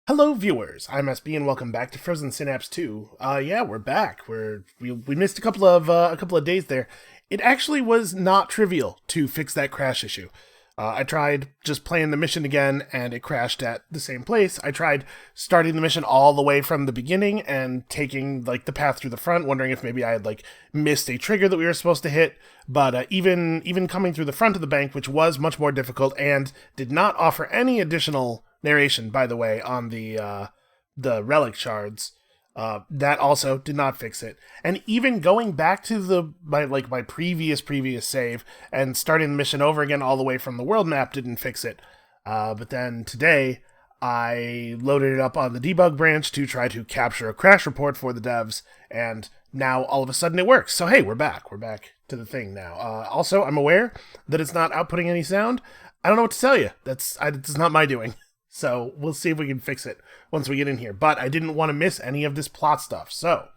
Hello, viewers. I'm SB, and welcome back to Frozen Synapse 2. Yeah, we're back. We missed a couple of days there. It actually was not trivial to fix that crash issue. I tried just playing the mission again, and it crashed at the same place. I tried starting the mission all the way from the beginning and taking like the path through the front, wondering if maybe I had like missed a trigger that we were supposed to hit. But even coming through the front of the bank, which was much more difficult and did not offer any additional narration, by the way, on the relic shards. That also did not fix it. And even going back to my previous save and starting the mission over again all the way from the world map didn't fix it. But then today I loaded it up on the debug branch to try to capture a crash report for the devs, and now all of a sudden it works. So hey, we're back. We're back to the thing now. Also, I'm aware that it's not outputting any sound. I don't know what to tell you. It's not my doing. So we'll see if we can fix it once we get in here. But I didn't want to miss any of this plot stuff. So,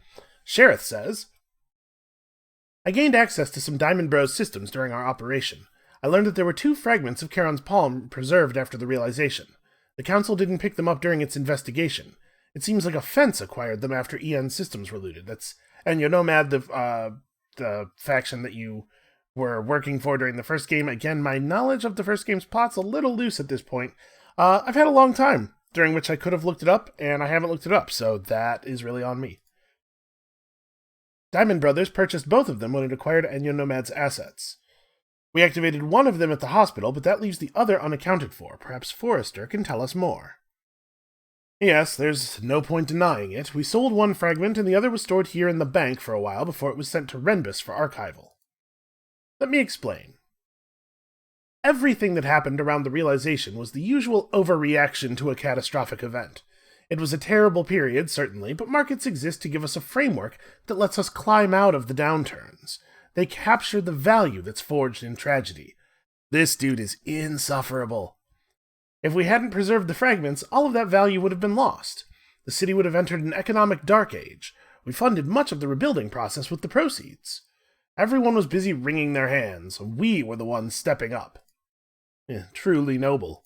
Sherith says, I gained access to some Diamond Bros systems during our operation. I learned that there were 2 fragments of Charon's palm preserved after the realization. The Council didn't pick them up during its investigation. It seems like a fence acquired them after EN's systems were looted. And you're Nomad, the faction that you were working for during the first game. Again, my knowledge of the first game's plot's a little loose at this point. I've had a long time during which I could have looked it up, and I haven't looked it up, so that is really on me. Diamond Brothers purchased both of them when it acquired Enya Nomad's assets. We activated one of them at the hospital, but that leaves the other unaccounted for. Perhaps Forrester can tell us more. Yes, there's no point denying it. We sold one fragment, and the other was stored here in the bank for a while before it was sent to Renbus for archival. Let me explain. Everything that happened around the realization was the usual overreaction to a catastrophic event. It was a terrible period, certainly, but markets exist to give us a framework that lets us climb out of the downturns. They capture the value that's forged in tragedy. This dude is insufferable. If we hadn't preserved the fragments, all of that value would have been lost. The city would have entered an economic dark age. We funded much of the rebuilding process with the proceeds. Everyone was busy wringing their hands. We were the ones stepping up. Truly noble.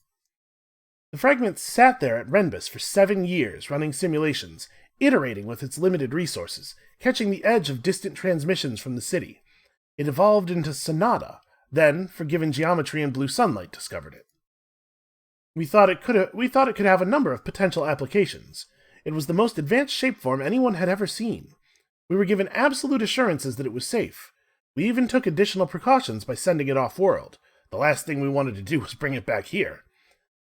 The fragment sat there at Renbus for 7 years, running simulations, iterating with its limited resources, catching the edge of distant transmissions from the city. It evolved into Sonata, then Forgiven Geometry and Blue Sunlight discovered it. We thought it could have a number of potential applications. It was the most advanced shapeform anyone had ever seen. We were given absolute assurances that it was safe. We even took additional precautions by sending it off-world. The last thing we wanted to do was bring it back here.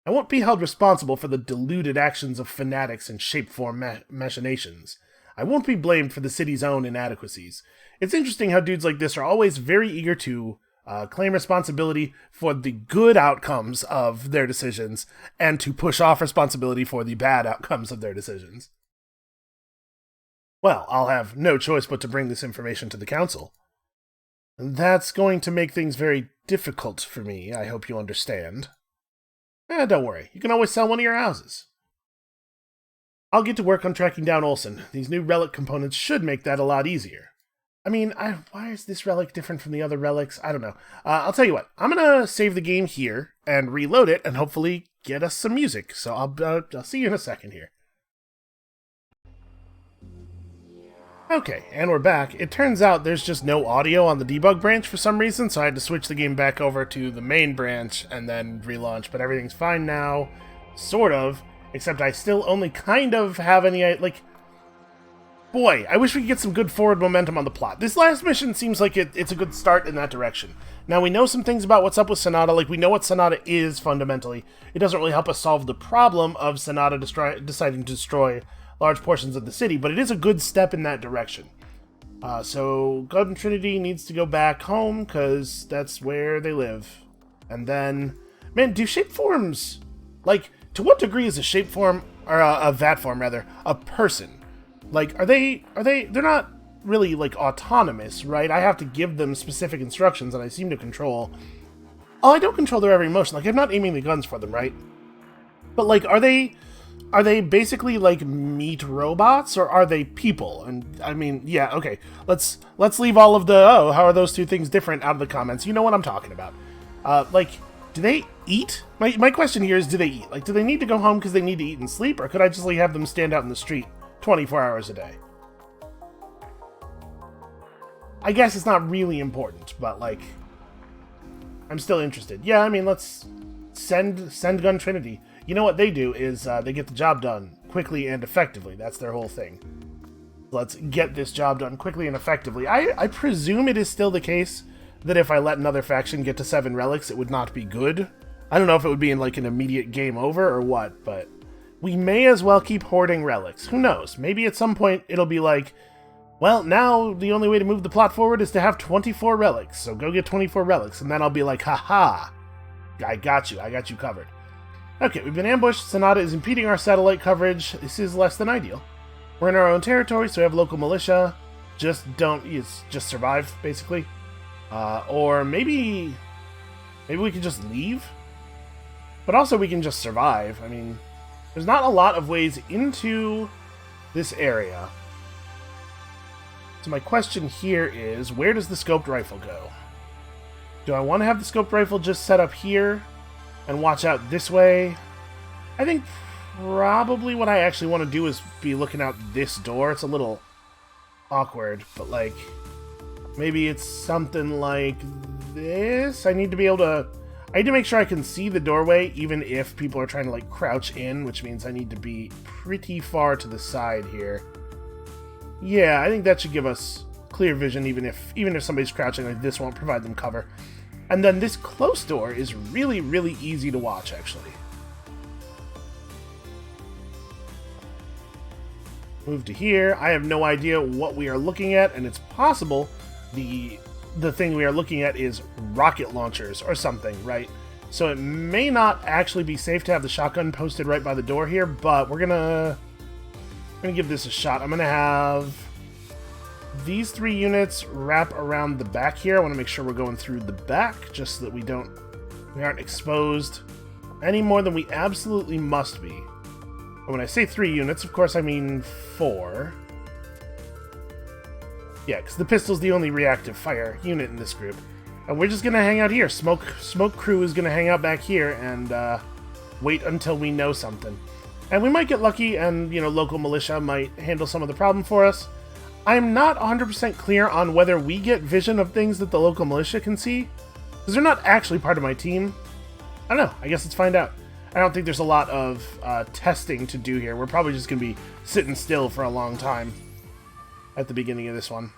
I won't be held responsible for the deluded actions of fanatics and shapeform machinations. I won't be blamed for the city's own inadequacies. It's interesting how dudes like this are always very eager to claim responsibility for the good outcomes of their decisions and to push off responsibility for the bad outcomes of their decisions. Well, I'll have no choice but to bring this information to the Council. That's going to make things very difficult for me, I hope you understand. Don't worry, you can always sell one of your houses. I'll get to work on tracking down Olsen. These new relic components should make that a lot easier. I mean, why is this relic different from the other relics? I don't know. I'll tell you what, I'm gonna save the game here and reload it and hopefully get us some music. So I'll see you in a second here. Okay, and we're back. It turns out there's just no audio on the debug branch for some reason, so I had to switch the game back over to the main branch and then relaunch, but everything's fine now. Sort of. Except I still only kind of have any, boy, I wish we could get some good forward momentum on the plot. This last mission seems like it's a good start in that direction. Now, we know some things about what's up with Sonata, we know what Sonata is, fundamentally. It doesn't really help us solve the problem of Sonata deciding to destroy large portions of the city, but it is a good step in that direction. So Golden Trinity needs to go back home, because that's where they live. And then, man, do shapeforms, to what degree is a shapeform, or a vatform rather, a person? They're not really, autonomous, right? I have to give them specific instructions, and I seem to control. Oh, I don't control their every motion, I'm not aiming the guns for them, right? But, are they basically meat robots, or are they people? And I mean, yeah, okay. Let's leave all of the how are those two things different out of the comments. You know what I'm talking about. Do they eat? My question here is, do they eat? Like, do they need to go home because they need to eat and sleep, or could I just like have them stand out in the street 24 hours a day? I guess it's not really important, but like, I'm still interested. Yeah, I mean, let's send Gun Trinity. You know what they do is they get the job done quickly and effectively. That's their whole thing. Let's get this job done quickly and effectively. I presume it is still the case that if I let another faction get to 7 relics, it would not be good. I don't know if it would be in like an immediate game over or what, but we may as well keep hoarding relics. Who knows? Maybe at some point it'll be like, well, now the only way to move the plot forward is to have 24 relics, so go get 24 relics, and then I'll be like, haha, I got you covered. Okay, we've been ambushed. Sonata is impeding our satellite coverage. This is less than ideal. We're in our own territory, so we have local militia. Just survive, basically. Or maybe we can just leave? But also we can just survive. I mean, there's not a lot of ways into this area. So my question here is, where does the scoped rifle go? Do I want to have the scoped rifle just set up here and watch out this way? I think probably what I actually want to do is be looking out this door. It's a little awkward, but like, maybe it's something like this. I need to make sure I can see the doorway even if people are trying to like crouch in, which means I need to be pretty far to the side here. Yeah, I think that should give us clear vision even if somebody's crouching. Like, this won't provide them cover. And then this close door is really, really easy to watch, actually. Move to here. I have no idea what we are looking at, and it's possible the thing we are looking at is rocket launchers or something, right? So it may not actually be safe to have the shotgun posted right by the door here, but we're gonna give this a shot. I'm gonna have these 3 units wrap around the back here. I want to make sure we're going through the back, just so that we aren't exposed any more than we absolutely must be. And when I say 3 units, of course I mean 4. Yeah, because the pistol's the only reactive fire unit in this group. And we're just gonna hang out here. Smoke crew is gonna hang out back here and wait until we know something. And we might get lucky and, local militia might handle some of the problem for us. I'm not 100% clear on whether we get vision of things that the local militia can see, because they're not actually part of my team. I don't know. I guess let's find out. I don't think there's a lot of testing to do here. We're probably just going to be sitting still for a long time at the beginning of this one.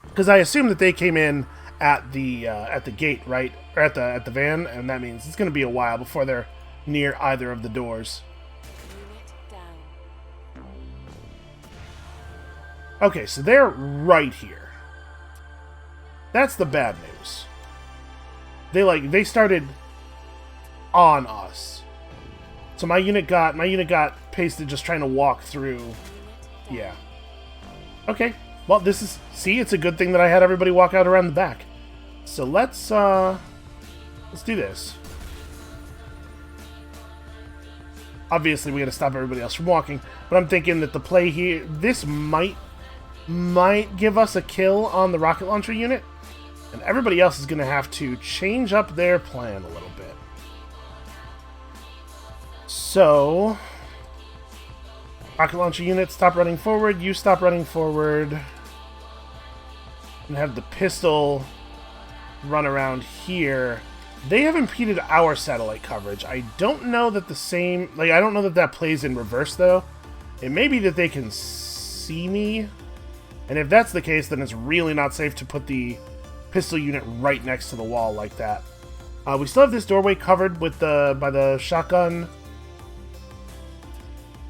Because I assume that they came in at the gate, right? Or at the van, and that means it's going to be a while before they're near either of the doors. Okay, so they're right here. That's the bad news. They started on us. So my unit got pasted just trying to walk through. Yeah. Okay. Well, it's a good thing that I had everybody walk out around the back. So let's do this. Obviously, we got to stop everybody else from walking, but I'm thinking that the play here, this might give us a kill on the rocket launcher unit, and everybody else is going to have to change up their plan a little bit. So, rocket launcher unit, stop running forward. You stop running forward. And have the pistol run around here. They have impeded our satellite coverage. I don't know that I don't know that plays in reverse, though. It may be that they can see me. And if that's the case, then it's really not safe to put the pistol unit right next to the wall like that. We still have this doorway covered by the shotgun.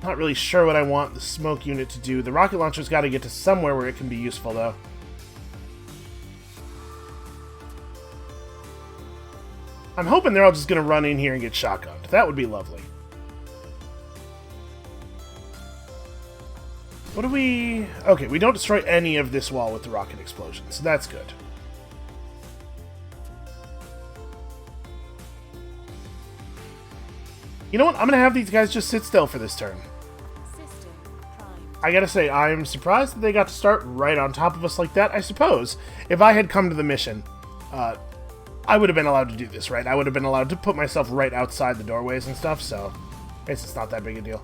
Not really sure what I want the smoke unit to do. The rocket launcher's got to get to somewhere where it can be useful, though. I'm hoping they're all just going to run in here and get shotgunned. That would be lovely. What do we... Okay, we don't destroy any of this wall with the rocket explosion, so that's good. You know what? I'm going to have these guys just sit still for this turn. I gotta say, I'm surprised that they got to start right on top of us like that. I suppose, if I had come to the mission I would have been allowed to do this, right? I would have been allowed to put myself right outside the doorways and stuff, so I guess it's not that big a deal.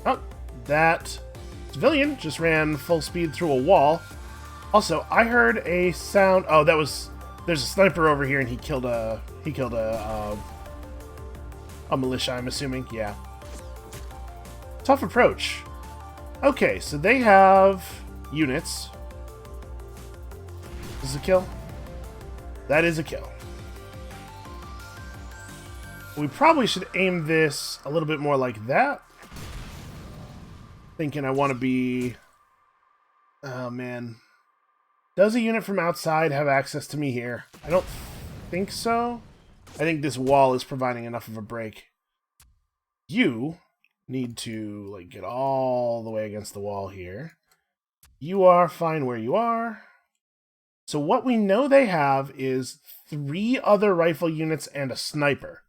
Oh, that civilian just ran full speed through a wall. Also, I heard a sound. Oh, that was... There's a sniper over here, and he killed a militia, I'm assuming. Yeah. Tough approach. Okay, so they have units. Is this a kill? That is a kill. We probably should aim this a little bit more like that. Thinking I want to be... Oh, man. Does a unit from outside have access to me here? I don't think so. I think this wall is providing enough of a break. You need to like get all the way against the wall here. You are fine where you are. So what we know they have is 3 other rifle units and a sniper.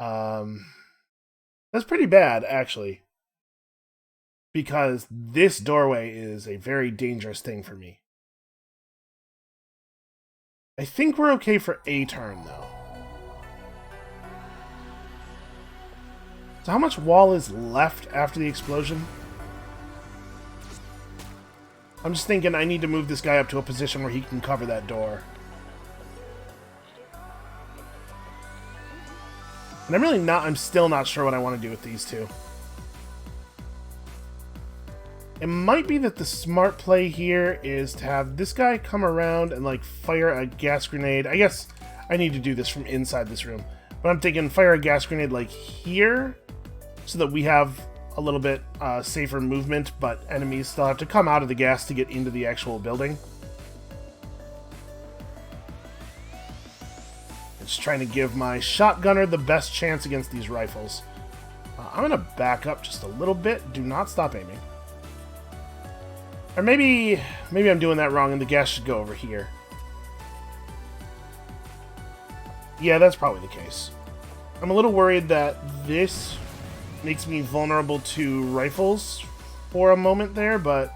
That's pretty bad, actually. Because this doorway is a very dangerous thing for me. I think we're okay for a turn, though. So how much wall is left after the explosion? I'm just thinking I need to move this guy up to a position where he can cover that door. And I'm still not sure what I want to do with these two. It might be that the smart play here is to have this guy come around and like fire a gas grenade. I guess I need to do this from inside this room. But I'm thinking fire a gas grenade like here so that we have a little bit safer movement, but enemies still have to come out of the gas to get into the actual building. Just trying to give my shotgunner the best chance against these rifles. I'm going to back up just a little bit. Do not stop aiming. Or maybe I'm doing that wrong and the gas should go over here. Yeah, that's probably the case. I'm a little worried that this makes me vulnerable to rifles for a moment there, but...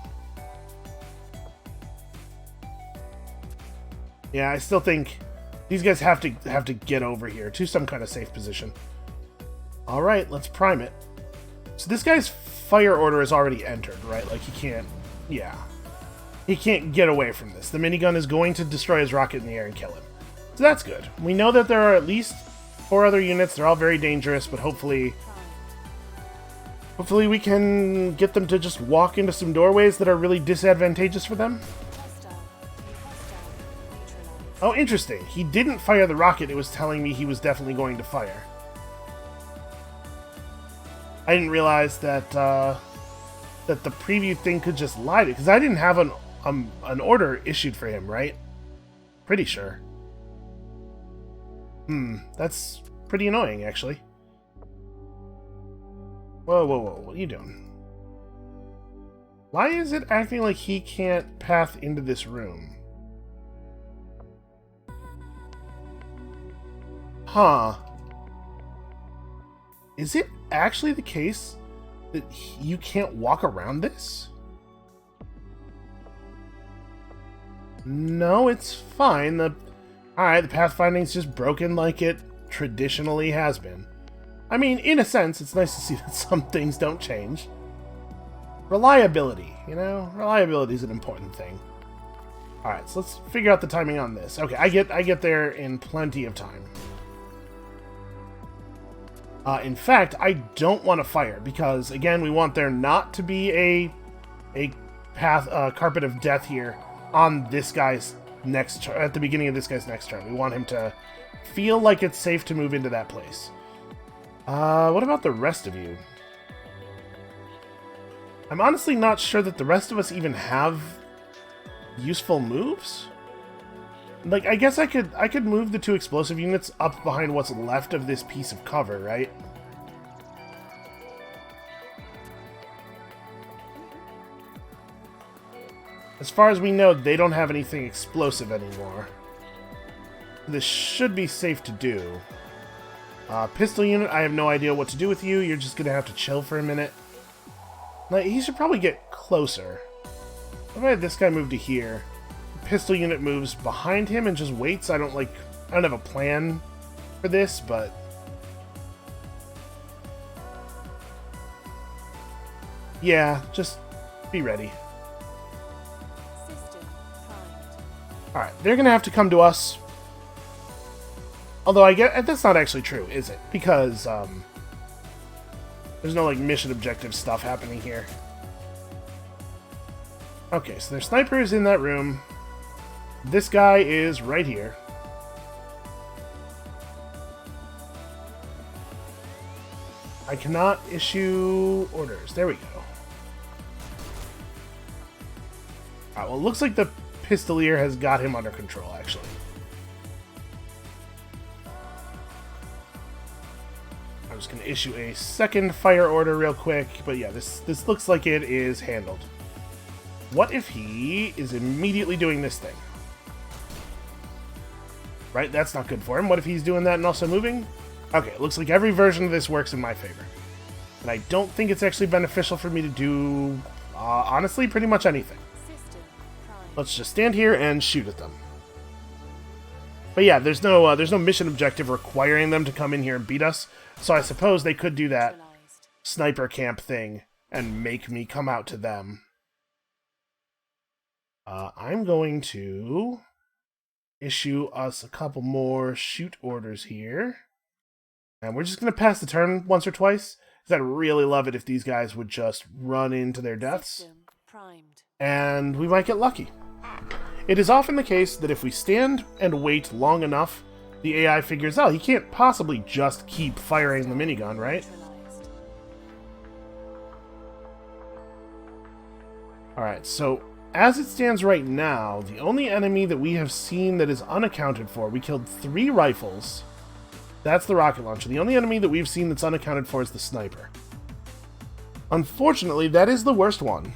Yeah, I still think these guys have to get over here to some kind of safe position. Alright, let's prime it. So this guy's fire order is already entered, right? Like, he can't... Yeah. He can't get away from this. The minigun is going to destroy his rocket in the air and kill him. So that's good. We know that there are at least 4 other units. They're all very dangerous, but hopefully we can get them to just walk into some doorways that are really disadvantageous for them. Oh, interesting. He didn't fire the rocket. It was telling me he was definitely going to fire. I didn't realize that that the preview thing could just lie to, because I didn't have an order issued for him, right? Pretty sure. That's pretty annoying, actually. Whoa, what are you doing? Why is it acting like he can't path into this room? Huh. Is it actually the case that you can't walk around this? No, it's fine. Alright, the pathfinding's just broken like it traditionally has been. I mean, in a sense, it's nice to see that some things don't change. Reliability, you know? Reliability is an important thing. Alright, so let's figure out the timing on this. Okay, I get there in plenty of time. In fact, I don't want to fire, because, again, we want there not to be a carpet of death here on this guy's next turn, at the beginning of this guy's next turn. We want him to feel like it's safe to move into that place. What about the rest of you? I'm honestly not sure that the rest of us even have useful moves. Like, I guess I could move the 2 explosive units up behind what's left of this piece of cover, right? As far as we know, they don't have anything explosive anymore. This should be safe to do. Pistol unit, I have no idea what to do with you. You're just gonna have to chill for a minute. Like, he should probably get closer. What if I had this guy move to here? pistol unit moves behind him and just waits. I don't have a plan for this, but yeah, just be ready. Alright, they're gonna have to come to us. Although I get that's not actually true, is it? Because there's no like mission objective stuff happening here. Okay, so their sniper is in that room. This guy is right here. I cannot issue orders. There we go. Alright, well, it looks like the Pistolier has got him under control, actually. I'm just going to issue a second fire order real quick. But yeah, this looks like it is handled. What if he is immediately doing this thing? Right, that's not good for him. What if he's doing that and also moving? Okay, it looks like every version of this works in my favor. And I don't think it's actually beneficial for me to do, honestly, pretty much anything. Let's just stand here and shoot at them. But yeah, there's no mission objective requiring them to come in here and beat us. So I suppose they could do that sniper camp thing and make me come out to them. I'm going to issue us a couple more shoot orders here. And we're just going to pass the turn once or twice. Because I'd really love it if these guys would just run into their deaths. And we might get lucky. It is often the case that if we stand and wait long enough, the AI figures out he can't possibly just keep firing the minigun, right? Alright, so as it stands right now, the only enemy that we have seen that is unaccounted for, we killed 3 rifles. That's the rocket launcher. The only enemy that we've seen that's unaccounted for is the sniper. Unfortunately, that is the worst one.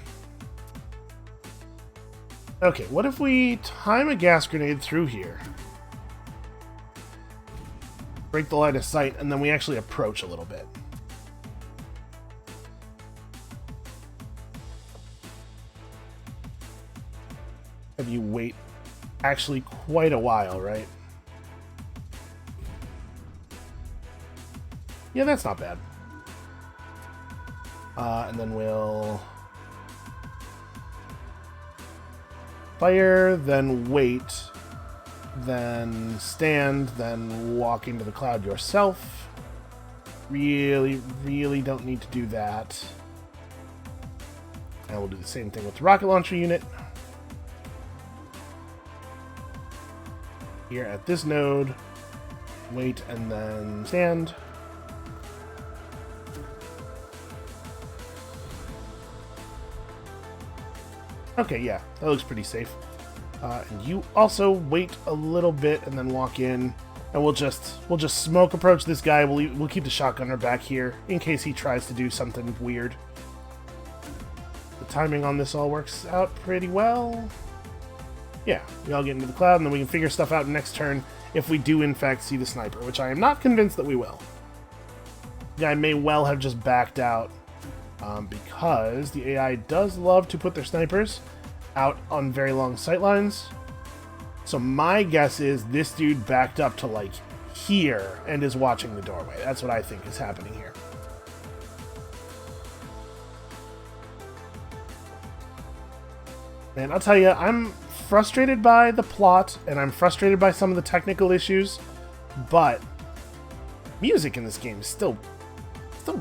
Okay, what if we time a gas grenade through here? Break the line of sight, and then we actually approach a little bit. Have you wait actually quite a while, right? Yeah, that's not bad. And then we'll fire, then wait, then stand, then walk into the cloud yourself. Really don't need to do that. And we'll do the same thing with the rocket launcher unit. Here at this node, wait, and then stand. Okay, yeah, that looks pretty safe. And you also wait a little bit and then walk in, and we'll just smoke approach this guy. We'll keep the shotgunner back here in case he tries to do something weird. The timing on this all works out pretty well. Yeah, we all get into the cloud, and then we can figure stuff out next turn if we do in fact see the sniper, which I am not convinced that we will. The guy may well have just backed out. Because the AI does love to put their snipers out on very long sight lines. So my guess is this dude backed up to like here and is watching the doorway. That's what I think is happening here. And I'll tell you, I'm frustrated by the plot and I'm frustrated by some of the technical issues, but music in this game is still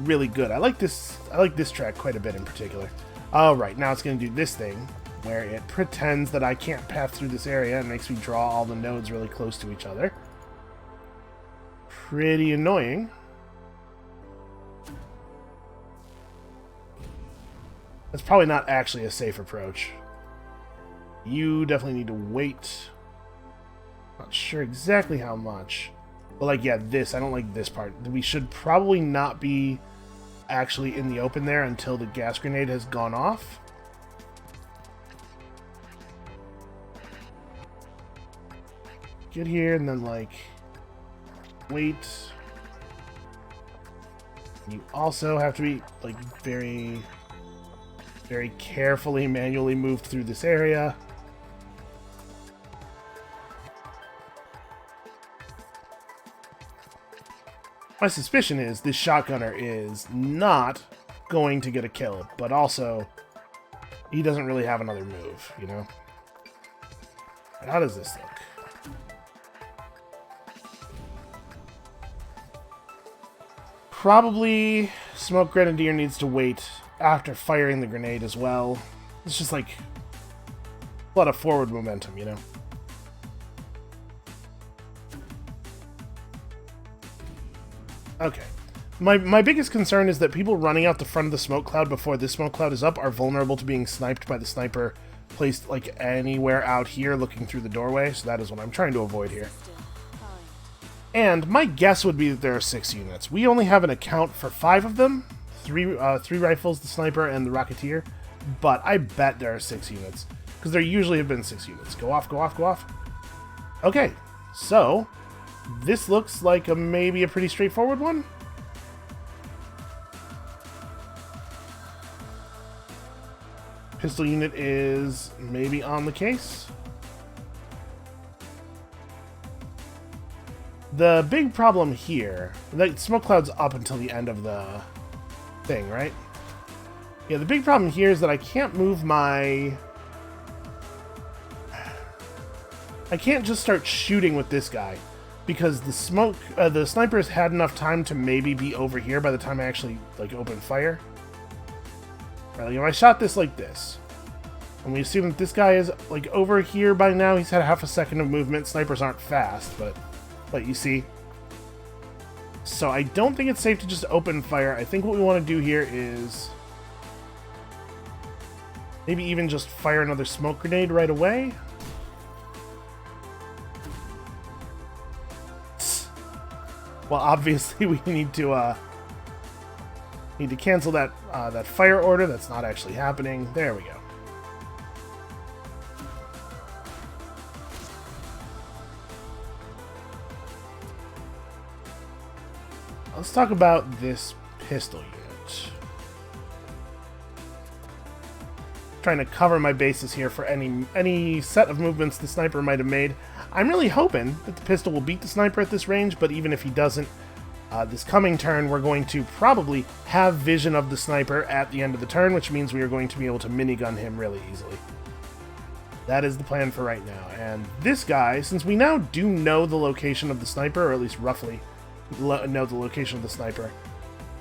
really good. I like this track quite a bit in particular. Alright, now it's going to do this thing, where it pretends that I can't pass through this area and makes me draw all the nodes really close to each other. Pretty annoying. That's probably not actually a safe approach. You definitely need to wait. Not sure exactly how much. But like, yeah, I don't like this part. We should probably not be actually in the open there until the gas grenade has gone off. Get here and then, like, wait. You also have to be, like, very carefully manually move through this area. My suspicion is this shotgunner is not going to get a kill, but also he doesn't really have another move, you know? How does this look? Probably Smoke Grenadier needs to wait after firing the grenade as well. It's just like a lot of forward momentum, you know? Okay. My biggest concern is that people running out the front of the smoke cloud before this smoke cloud is up are vulnerable to being sniped by the sniper placed like anywhere out here looking through the doorway, so that is what I'm trying to avoid here. And my guess would be that there are 6 units. We only have an account for 5 of them. 3 rifles, the sniper, and the Rocketeer. But I bet there are 6 units. Because there usually have been 6 units. Go off, go off, go off. Okay, so this looks like maybe a pretty straightforward one. Pistol unit is maybe on the case. The big problem here, the smoke cloud's up until the end of the thing, right? Yeah, the big problem here is that I can't move my... I can't just start shooting with this guy, because the sniper's had enough time to maybe be over here by the time I actually, like, open fire. Right, like if I shot this like this, and we assume that this guy is, like, over here by now, he's had half a second of movement. Snipers aren't fast, but you see. So I don't think it's safe to just open fire. I think what we want to do here is maybe even just fire another smoke grenade right away. Well, obviously we need to cancel that that fire order. That's not actually happening. There we go. Let's talk about this pistol unit. Trying to cover my bases here for any set of movements the sniper might have made. I'm really hoping that the pistol will beat the sniper at this range, but even if he doesn't, this coming turn we're going to probably have vision of the sniper at the end of the turn, which means we are going to be able to minigun him really easily. That is the plan for right now. And this guy, since we now do know the location of the sniper, or at least roughly know the location of the sniper,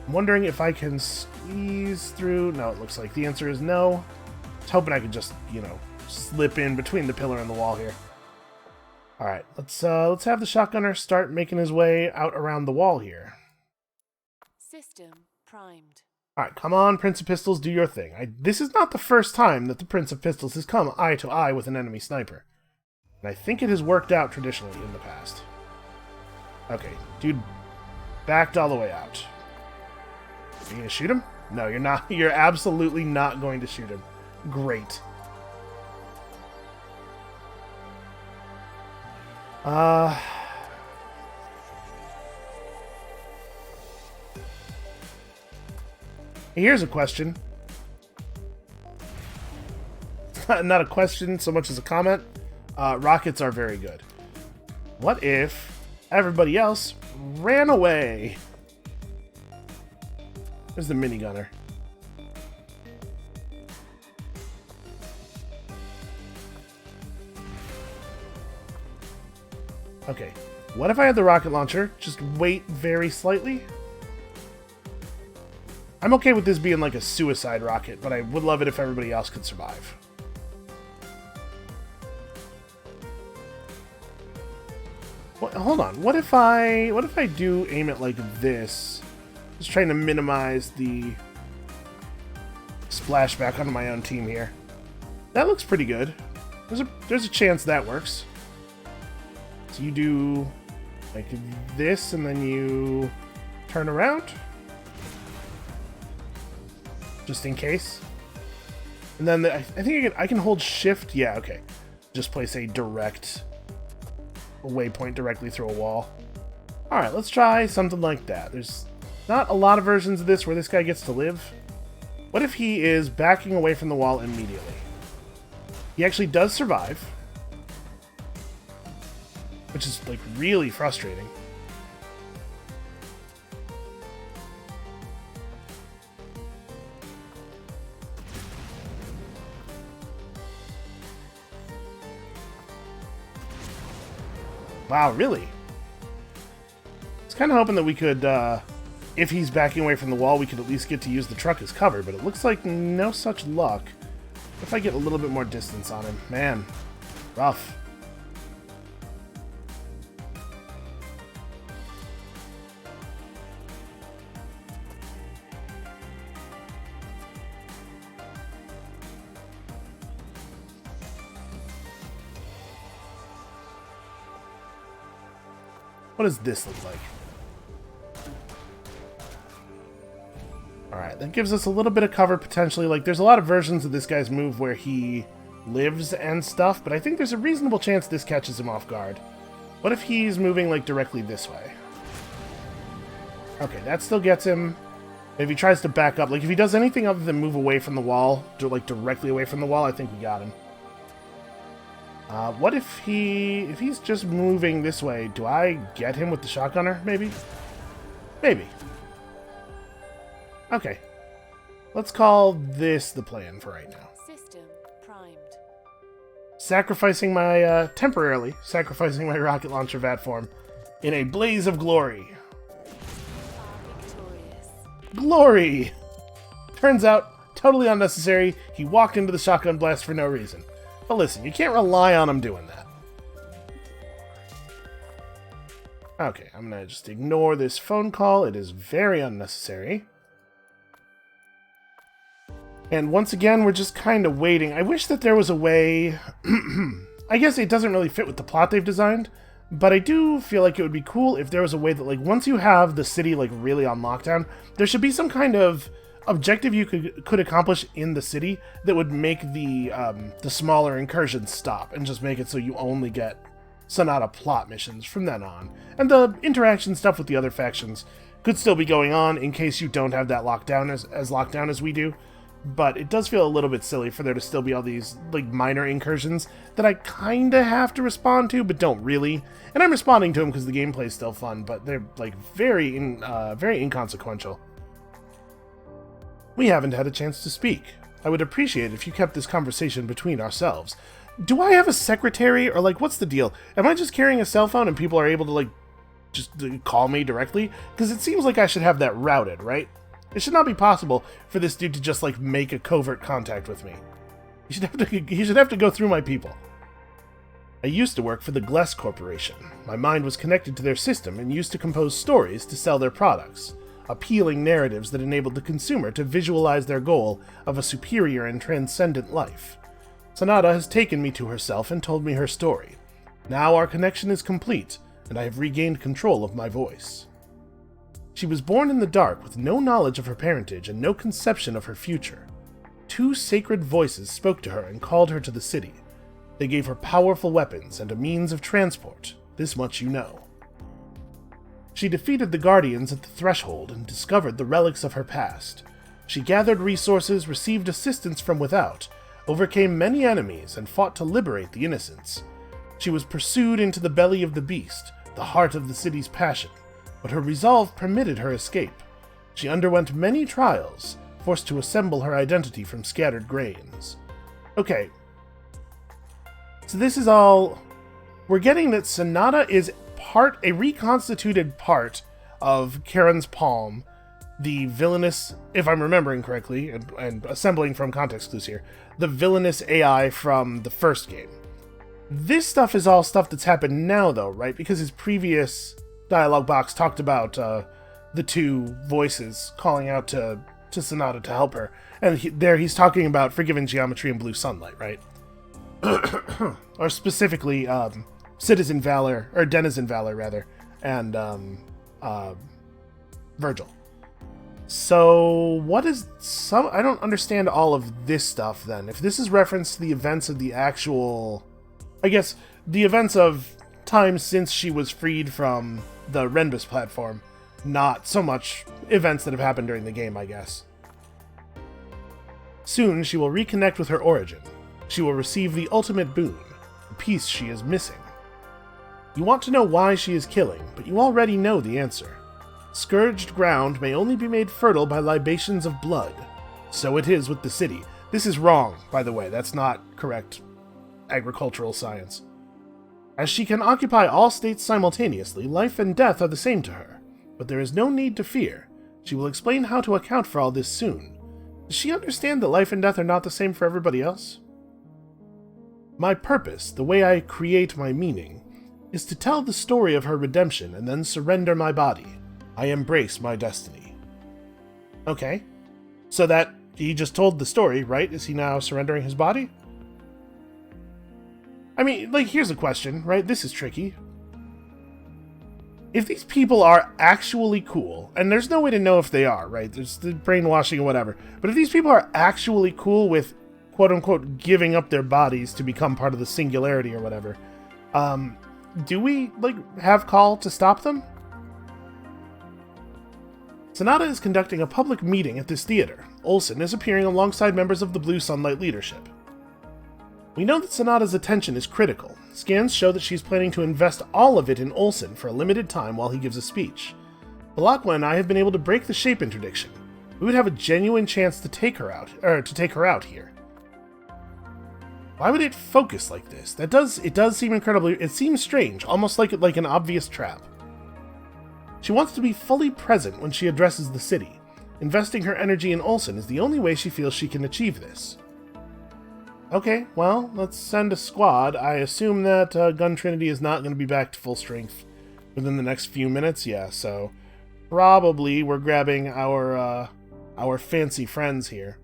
I'm wondering if I can squeeze through. No, it looks like the answer is no. I was hoping I could just, you know, slip in between the pillar and the wall here. Alright, let's have the shotgunner start making his way out around the wall here. System primed. Alright, come on, Prince of Pistols, do your thing. This is not the first time that the Prince of Pistols has come eye to eye with an enemy sniper. And I think it has worked out traditionally in the past. Okay, dude backed all the way out. Are you gonna shoot him? No, you're not. You're absolutely not going to shoot him. Great. Here's a question. Not a question so much as a comment. Rockets are very good. What if everybody else ran away? There's the minigunner. Okay, what if I had the rocket launcher? Just wait very slightly. I'm okay with this being like a suicide rocket, but I would love it if everybody else could survive. Well, hold on. What if I do aim it like this? Just trying to minimize the splashback onto my own team here. That looks pretty good. There's a chance that works. So you do like this, and then you turn around, just in case. And then I think I can hold shift. Yeah, okay. Just place a direct waypoint directly through a wall. Alright, let's try something like that. There's not a lot of versions of this where this guy gets to live. What if he is backing away from the wall immediately? He actually does survive, which is like really frustrating. Wow, really? I was kind of hoping that we could, if he's backing away from the wall, we could at least get to use the truck as cover, but it looks like no such luck. If I get a little bit more distance on him. Man, rough. What does this look like? Alright, that gives us a little bit of cover potentially. Like, there's a lot of versions of this guy's move where he lives and stuff, but I think there's a reasonable chance this catches him off guard. What if he's moving, like, directly this way? Okay, that still gets him. If he tries to back up, like, if he does anything other than move away from the wall, like, directly away from the wall, I think we got him. What if he's just moving this way? Do I get him with the shotgunner, maybe? Maybe. Okay. Let's call this the plan for right now. System primed. Temporarily sacrificing my rocket launcher vat form in a blaze of glory. Victorious. Glory! Turns out, totally unnecessary. He walked into the shotgun blast for no reason. But listen, you can't rely on him doing that. Okay, I'm gonna just ignore this phone call. It is very unnecessary. And once again, we're just kind of waiting. I wish that there was a way... I guess it doesn't really fit with the plot they've designed, but I do feel like it would be cool if there was a way that, like, once you have the city, like, really on lockdown, there should be some kind of objective you could accomplish in the city that would make the smaller incursions stop and just make it so you only get Sonata plot missions from then on. And the interaction stuff with the other factions could still be going on in case you don't have that lockdown as lockdown as we do. But it does feel a little bit silly for there to still be all these, like, minor incursions that I kinda have to respond to, but don't really. And I'm responding to them because the gameplay is still fun, but they're, like, very inconsequential. We haven't had a chance to speak. I would appreciate it if you kept this conversation between ourselves. Do I have a secretary, or, like, what's the deal? Am I just carrying a cell phone and people are able to, like, just call me directly? Because it seems like I should have that routed, right? It should not be possible for this dude to just, like, make a covert contact with me. He should have to go through my people. I used to work for the Gless Corporation. My mind was connected to their system and used to compose stories to sell their products. Appealing narratives that enabled the consumer to visualize their goal of a superior and transcendent life. Sonata has taken me to herself and told me her story. Now our connection is complete, and I have regained control of my voice. She was born in the dark with no knowledge of her parentage and no conception of her future. Two sacred voices spoke to her and called her to the city. They gave her powerful weapons and a means of transport. This much you know. She defeated the Guardians at the threshold and discovered the relics of her past. She gathered resources, received assistance from without, overcame many enemies, and fought to liberate the innocents. She was pursued into the belly of the beast, the heart of the city's passion, but her resolve permitted her escape. She underwent many trials, forced to assemble her identity from scattered grains. Okay. So this is all... We're getting that Sonata is a reconstituted part of Karen's Palm, the villainous, if I'm remembering correctly, and assembling from context clues here, the villainous AI from the first game. This stuff is all stuff that's happened now, though, right? Because his previous dialogue box talked about the two voices calling out to Sonata to help her. And he's talking about forgiven geometry and blue sunlight, right? Or specifically, Citizen Valor, or Denizen Valor, rather, and Virgil. So, what is I don't understand all of this stuff, then. If this is reference to the events of the actual... I guess, the events of time since she was freed from the Renbus platform, not so much events that have happened during the game, I guess. Soon, she will reconnect with her origin. She will receive the ultimate boon, the piece she is missing. You want to know why she is killing, but you already know the answer. Scourged ground may only be made fertile by libations of blood. So it is with the city. This is wrong, by the way. That's not correct agricultural science. As she can occupy all states simultaneously, life and death are the same to her. But there is no need to fear. She will explain how to account for all this soon. Does she understand that life and death are not the same for everybody else? My purpose, the way I create my meaning, is to tell the story of her redemption and then surrender my body. I embrace my destiny. Okay. So that he just told the story, right? Is he now surrendering his body? I mean, like, here's a question, right? This is tricky. If these people are actually cool, and there's no way to know if they are, right? There's the brainwashing or whatever. But if these people are actually cool with, quote-unquote, giving up their bodies to become part of the singularity or whatever, do we, like, have call to stop them? Sonata is conducting a public meeting at this theater. Olsen is appearing alongside members of the Blue Sunlight leadership. We know that Sonata's attention is critical. Scans show that she's planning to invest all of it in Olsen for a limited time while he gives a speech. Balakwa and I have been able to break the shape interdiction. We would have a genuine chance to take her out here. Why would it focus like this? It does seem incredibly... It seems strange, almost like an obvious trap. She wants to be fully present when she addresses the city. Investing her energy in Olsen is the only way she feels she can achieve this. Okay, well, let's send a squad. I assume that Gun Trinity is not going to be back to full strength within the next few minutes. Yeah, so probably we're grabbing our fancy friends here.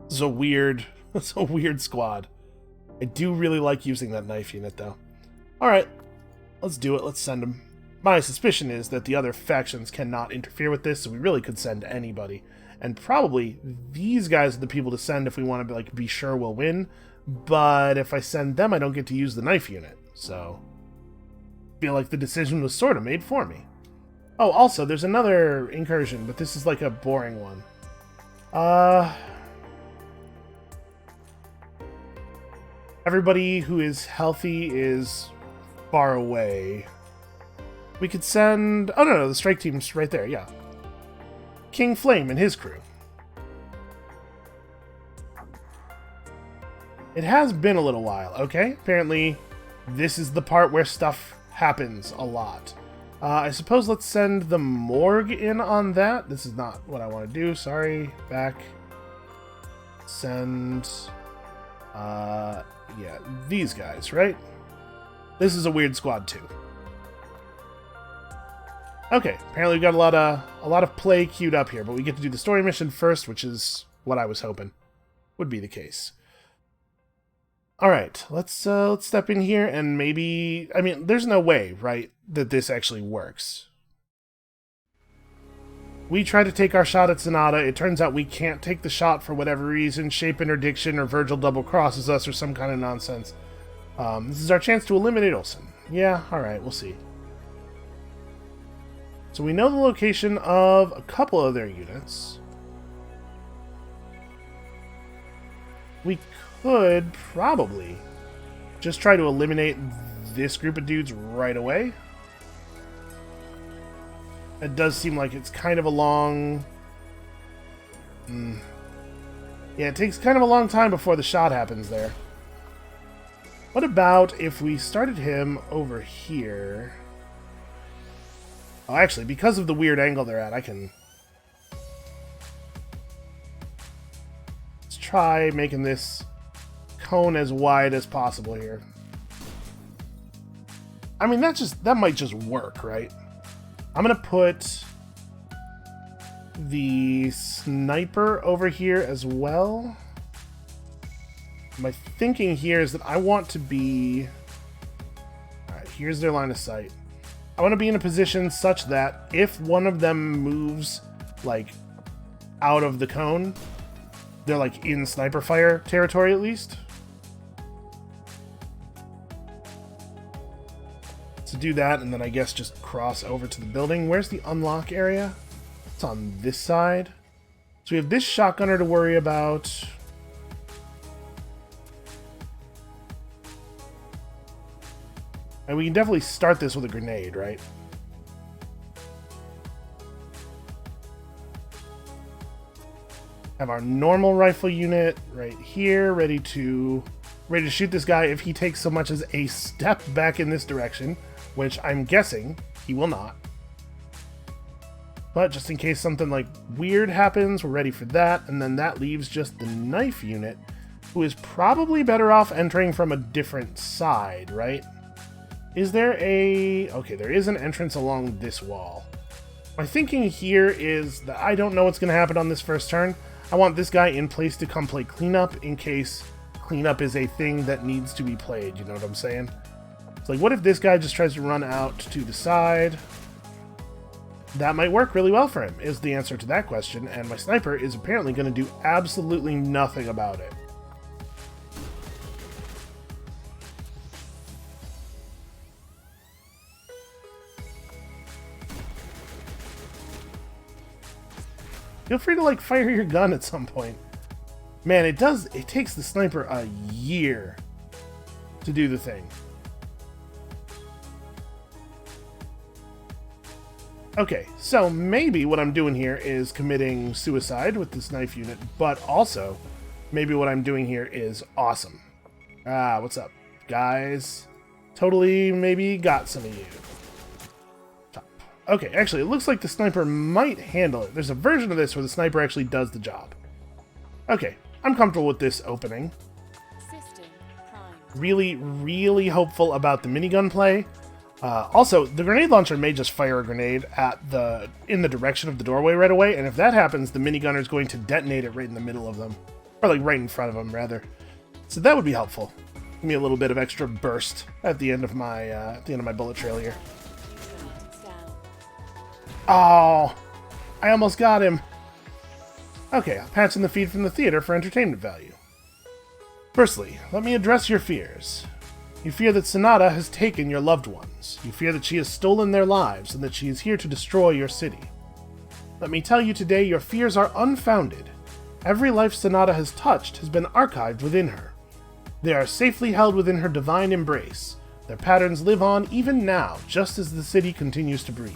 This is a weird squad. I do really like using that knife unit, though. Alright, let's do it. Let's send them. My suspicion is that the other factions cannot interfere with this, so we really could send anybody. And probably these guys are the people to send if we want to be sure we'll win. But if I send them, I don't get to use the knife unit. So I feel like the decision was sort of made for me. Oh, also, there's another incursion, but this is like a boring one. Everybody who is healthy is far away. We could send... Oh, no, the strike team's right there, yeah. King Flame and his crew. It has been a little while, okay? Apparently, this is the part where stuff happens a lot. I suppose let's send the morgue in on that. This is not what I want to do. Sorry. Back. Send... yeah, these guys, right? This is a weird squad, too. Okay, apparently we've got a lot of play queued up here, but we get to do the story mission first, which is what I was hoping would be the case. All right, let's step in here and maybe... I mean, there's no way, right, that this actually works. We try to take our shot at Sonata. It turns out we can't take the shot for whatever reason. Shape interdiction or Virgil double crosses us or some kind of nonsense. This is our chance to eliminate Olsen. Yeah, all right, we'll see. So we know the location of a couple of their units. We could probably just try to eliminate this group of dudes right away. It does seem like it's kind of a long... Yeah, it takes kind of a long time before the shot happens there. What about if we started him over here... Oh, actually, because of the weird angle they're at, I can... Let's try making this cone as wide as possible here. I mean, that might just work, right? I'm gonna put the sniper over here as well. My thinking here is that I want to be... Alright, here's their line of sight. I want to be in a position such that if one of them moves, like, out of the cone, they're, like, in sniper fire territory at least. So do that, and then I guess just cross over to the building. Where's the unlock area? It's on this side. So we have this shotgunner to worry about. And we can definitely start this with a grenade, right? Have our normal rifle unit right here, ready to ready to shoot this guy if he takes so much as a step back in this direction, which I'm guessing he will not. But just in case something like weird happens, we're ready for that, and then that leaves just the knife unit, who is probably better off entering from a different side, right? Is there a... Okay, there is an entrance along this wall. My thinking here is that I don't know what's going to happen on this first turn. I want this guy in place to come play cleanup in case cleanup is a thing that needs to be played, you know what I'm saying? It's like, what if this guy just tries to run out to the side? That might work really well for him, is the answer to that question, and my sniper is apparently going to do absolutely nothing about it. Feel free to, like, fire your gun at some point. Man, it takes the sniper a year to do the thing. Okay, so maybe what I'm doing here is committing suicide with this knife unit, but also, maybe what I'm doing here is awesome. What's up, guys? Totally maybe got some of you. Top. Okay, actually, it looks like the sniper might handle it. There's a version of this where the sniper actually does the job. Okay, I'm comfortable with this opening. System primed. Really, really hopeful about the minigun play. Also, the grenade launcher may just fire a grenade in the direction of the doorway right away, and if that happens, the minigunner is going to detonate it right in the middle of them. Or, like, right in front of them, rather. So that would be helpful. Give me a little bit of extra burst at the end of my bullet trail here. Down. Oh! I almost got him! Okay, I'll patch in the feed from the theater for entertainment value. Firstly, let me address your fears. You fear that Sonata has taken your loved ones. You fear that she has stolen their lives and that she is here to destroy your city. Let me tell you today, your fears are unfounded. Every life Sonata has touched has been archived within her. They are safely held within her divine embrace. Their patterns live on even now, just as the city continues to breathe.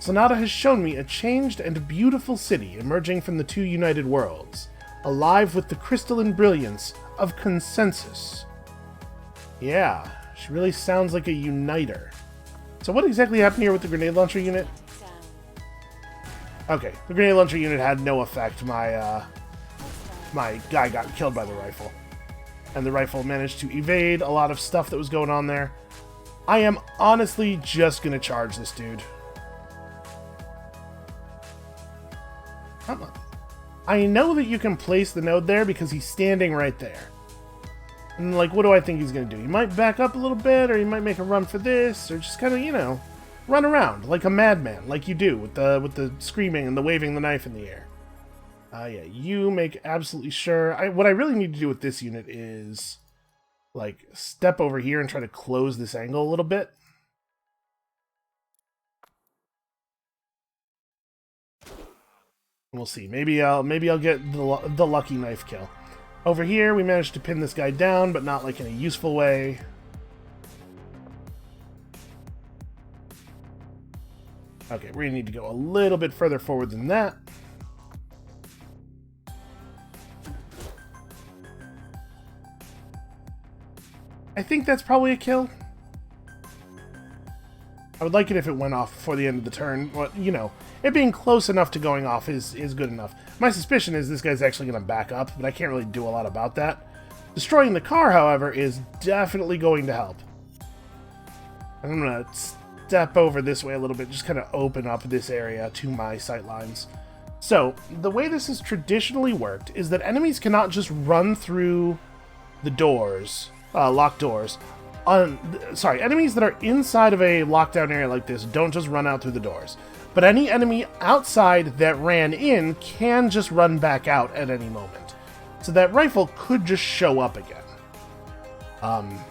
Sonata has shown me a changed and beautiful city emerging from the two united worlds, alive with the crystalline brilliance of consensus. Yeah, she really sounds like a uniter. So what exactly happened here with the grenade launcher unit? Down. Okay, the grenade launcher unit had no effect. My guy got killed by the rifle. And the rifle managed to evade a lot of stuff that was going on there. I am honestly just gonna charge this dude. Come on. I know that you can place the node there because he's standing right there. And, like, what do I think he's going to do? He might back up a little bit, or he might make a run for this, or just kind of, you know, run around like a madman, like you do with the screaming and the waving the knife in the air. Yeah, you make absolutely sure. What I really need to do with this unit is, like, step over here and try to close this angle a little bit. We'll see. Maybe I'll get the lucky knife kill. Over here, we managed to pin this guy down, but not, like, in a useful way. Okay, we're gonna need to go a little bit further forward than that. I think that's probably a kill. I would like it if it went off before the end of the turn. Well, you know, it being close enough to going off is good enough. My suspicion is this guy's actually going to back up, but I can't really do a lot about that. Destroying the car, however, is definitely going to help. I'm going to step over this way a little bit, just kind of open up this area to my sightlines. So, the way this has traditionally worked is that enemies cannot just run through the doors, locked doors. Enemies that are inside of a lockdown area like this don't just run out through the doors. But any enemy outside that ran in can just run back out at any moment. So that rifle could just show up again.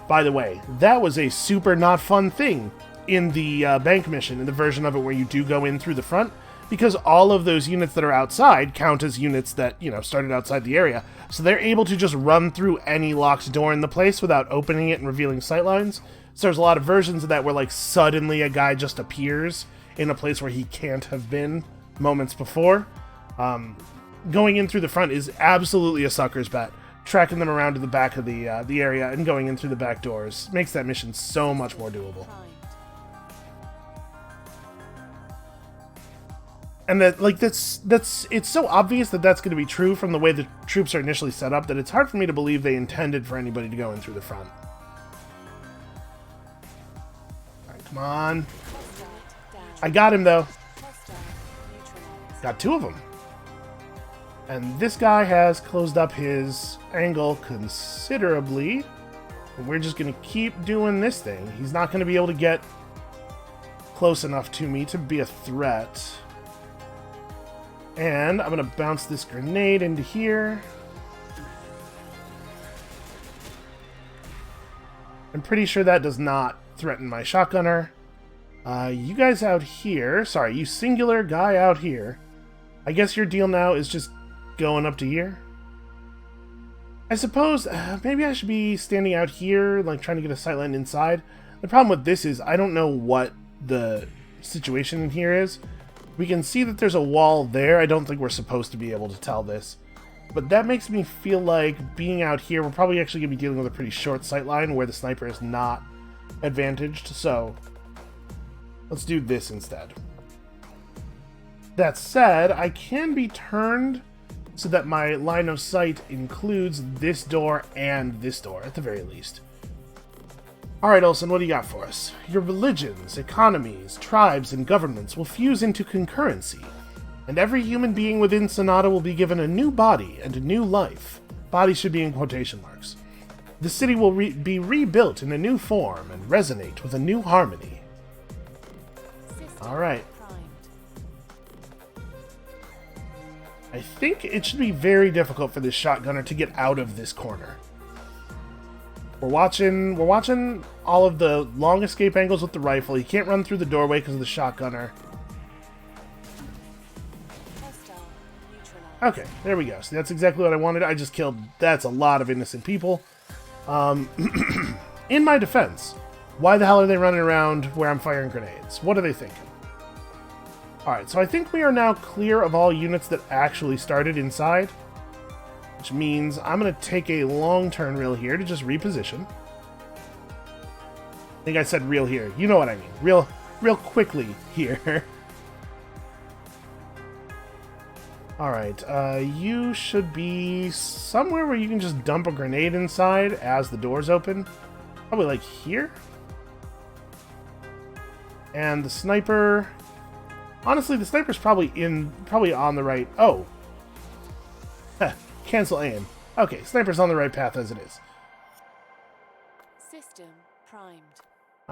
By the way, that was a super not fun thing in the bank mission, in the version of it where you do go in through the front, because all of those units that are outside count as units that, you know, started outside the area. So they're able to just run through any locked door in the place without opening it and revealing sightlines. So there's a lot of versions of that where, like, suddenly a guy just appears in a place where he can't have been moments before. Going in through the front is absolutely a sucker's bet. tracking them around to the back of the area and going in through the back doors makes that mission so much more doable. Primed. And that, like, that's it's so obvious that that's going to be true from the way the troops are initially set up that it's hard for me to believe they intended for anybody to go in through the front. Alright, come on. Hostile down. I got him, though. Hostile neutralized. Got 2 of them. And this guy has closed up his angle considerably. And we're just going to keep doing this thing. He's not going to be able to get close enough to me to be a threat. And I'm going to bounce this grenade into here. I'm pretty sure that does not threaten my shotgunner. You guys out here, sorry, you singular guy out here, I guess your deal now is just going up to here? I suppose maybe I should be standing out here, like trying to get a sightline inside. The problem with this is I don't know what the situation in here is. We can see that there's a wall there. I don't think we're supposed to be able to tell this. But that makes me feel like being out here, we're probably actually going to be dealing with a pretty short sightline where the sniper is not advantaged. So let's do this instead. That said, I can be turned so that my line of sight includes this door and this door, at the very least. Alright, Olsen, what do you got for us? Your religions, economies, tribes, and governments will fuse into concurrency, and every human being within Sonata will be given a new body and a new life. Body should be in quotation marks. The city will be rebuilt in a new form and resonate with a new harmony. System Alright. primed. I think it should be very difficult for this shotgunner to get out of this corner. We're watching all of the long escape angles with the rifle. He can't run through the doorway because of the shotgunner. Hostile neutralized. Okay, there we go. So that's exactly what I wanted. I just killed... That's a lot of innocent people. In my defense, why the hell are they running around where I'm firing grenades? What are they thinking? Alright, so I think we are now clear of all units that actually started inside. Which means I'm going to take a long turn real here to just reposition. I think I said real here. You know what I mean. Real quickly here. Alright, you should be somewhere where you can just dump a grenade inside as the doors open. Probably like here. And the sniper... Honestly, the sniper's probably on the right... Oh. Cancel aim. Okay, sniper's on the right path as it is. System primed.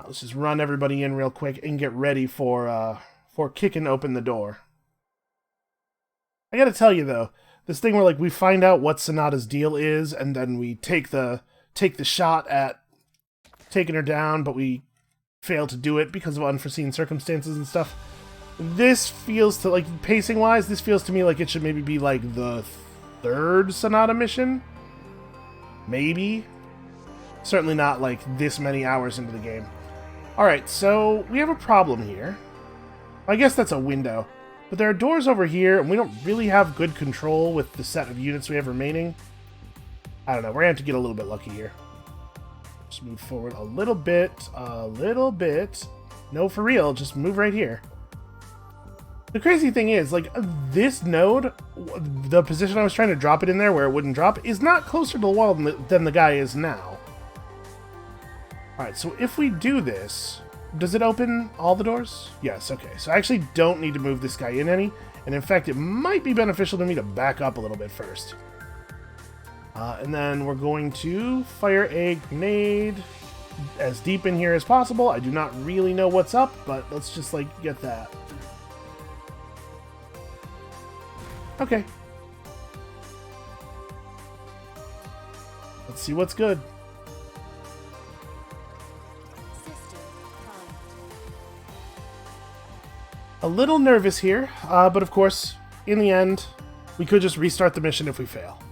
Let's just run everybody in real quick and get ready for kicking open the door. I gotta tell you though, this thing where like we find out what Sonata's deal is, and then we take the shot at taking her down, but we fail to do it because of unforeseen circumstances and stuff. This feels to like pacing wise, this feels to me like it should maybe be like the third Sonata mission? Maybe? Certainly not like this many hours into the game. Alright, so we have a problem here. I guess that's a window. But there are doors over here, and we don't really have good control with the set of units we have remaining. I don't know, we're going to have to get a little bit lucky here. Just move forward a little bit, No, for real, just move right here. The crazy thing is, like, this node, the position I was trying to drop it in there where it wouldn't drop, is not closer to the wall than the guy is now. Alright, so if we do this, does it open all the doors? Yes, okay. So I actually don't need to move this guy in any, and in fact, it might be beneficial to me to back up a little bit first. And then we're going to fire a grenade as deep in here as possible. I do not really know what's up, but let's just, like, get that. Okay. Let's see what's good. System primed. A little nervous here, but of course, in the end, we could just restart the mission if we fail.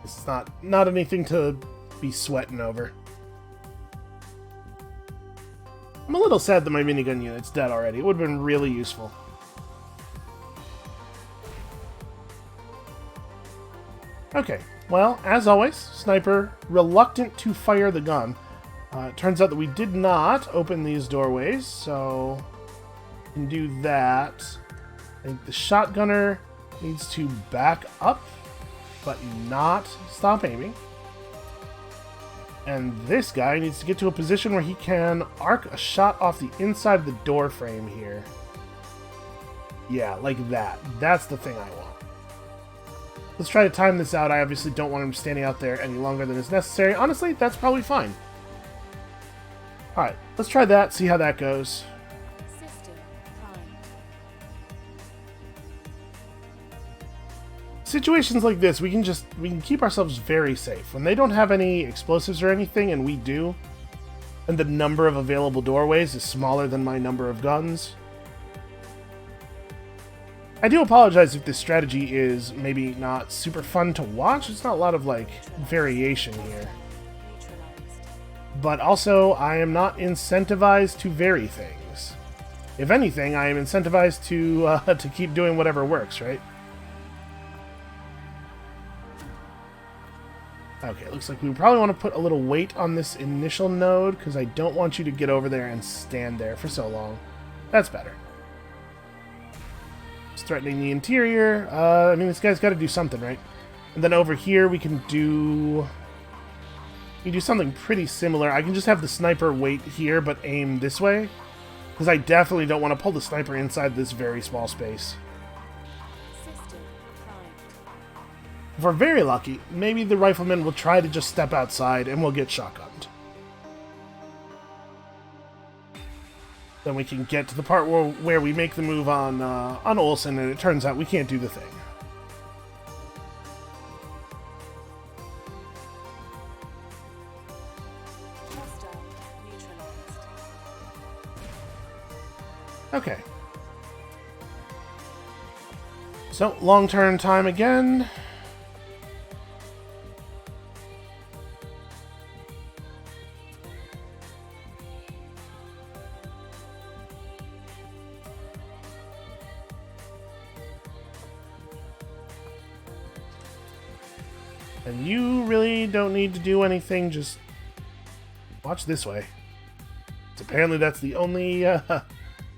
It's not anything to be sweating over. I'm a little sad that my minigun unit's dead already. It would have been really useful. Okay, Well, as always, Sniper reluctant to fire the gun. It turns out that we did not open these doorways, so we can do that. I think the shotgunner needs to back up, but not stop aiming. And this guy needs to get to a position where he can arc a shot off the inside of the door frame here. Yeah, like that. That's the thing I want. Let's try to time this out. I obviously don't want him standing out there any longer than is necessary. Honestly, that's probably fine. Alright, let's try that, see how that goes. System prime. Situations like this, we can keep ourselves very safe. When they don't have any explosives or anything, and we do, and the number of available doorways is smaller than my number of guns. I do apologize if this strategy is maybe not super fun to watch. It's not a lot of, like, variation here. Neutralized. But also, I am not incentivized to vary things. If anything, I am incentivized to keep doing whatever works, right? Okay, looks like we probably want to put a little weight on this initial node, because I don't want you to get over there and stand there for so long. That's better. It's threatening the interior. I mean, this guy's got to do something, right? And then over here, we can do something pretty similar. I can just have the sniper wait here, but aim this way, because I definitely don't want to pull the sniper inside this very small space. System primed. If we're very lucky, maybe the rifleman will try to just step outside and we'll get shotgunned. Then we can get to the part where we make the move on Olsen, and it turns out we can't do the thing. Hostile neutralized. Okay. So, long turn time again. And you really don't need to do anything, just watch this way. Apparently that's the only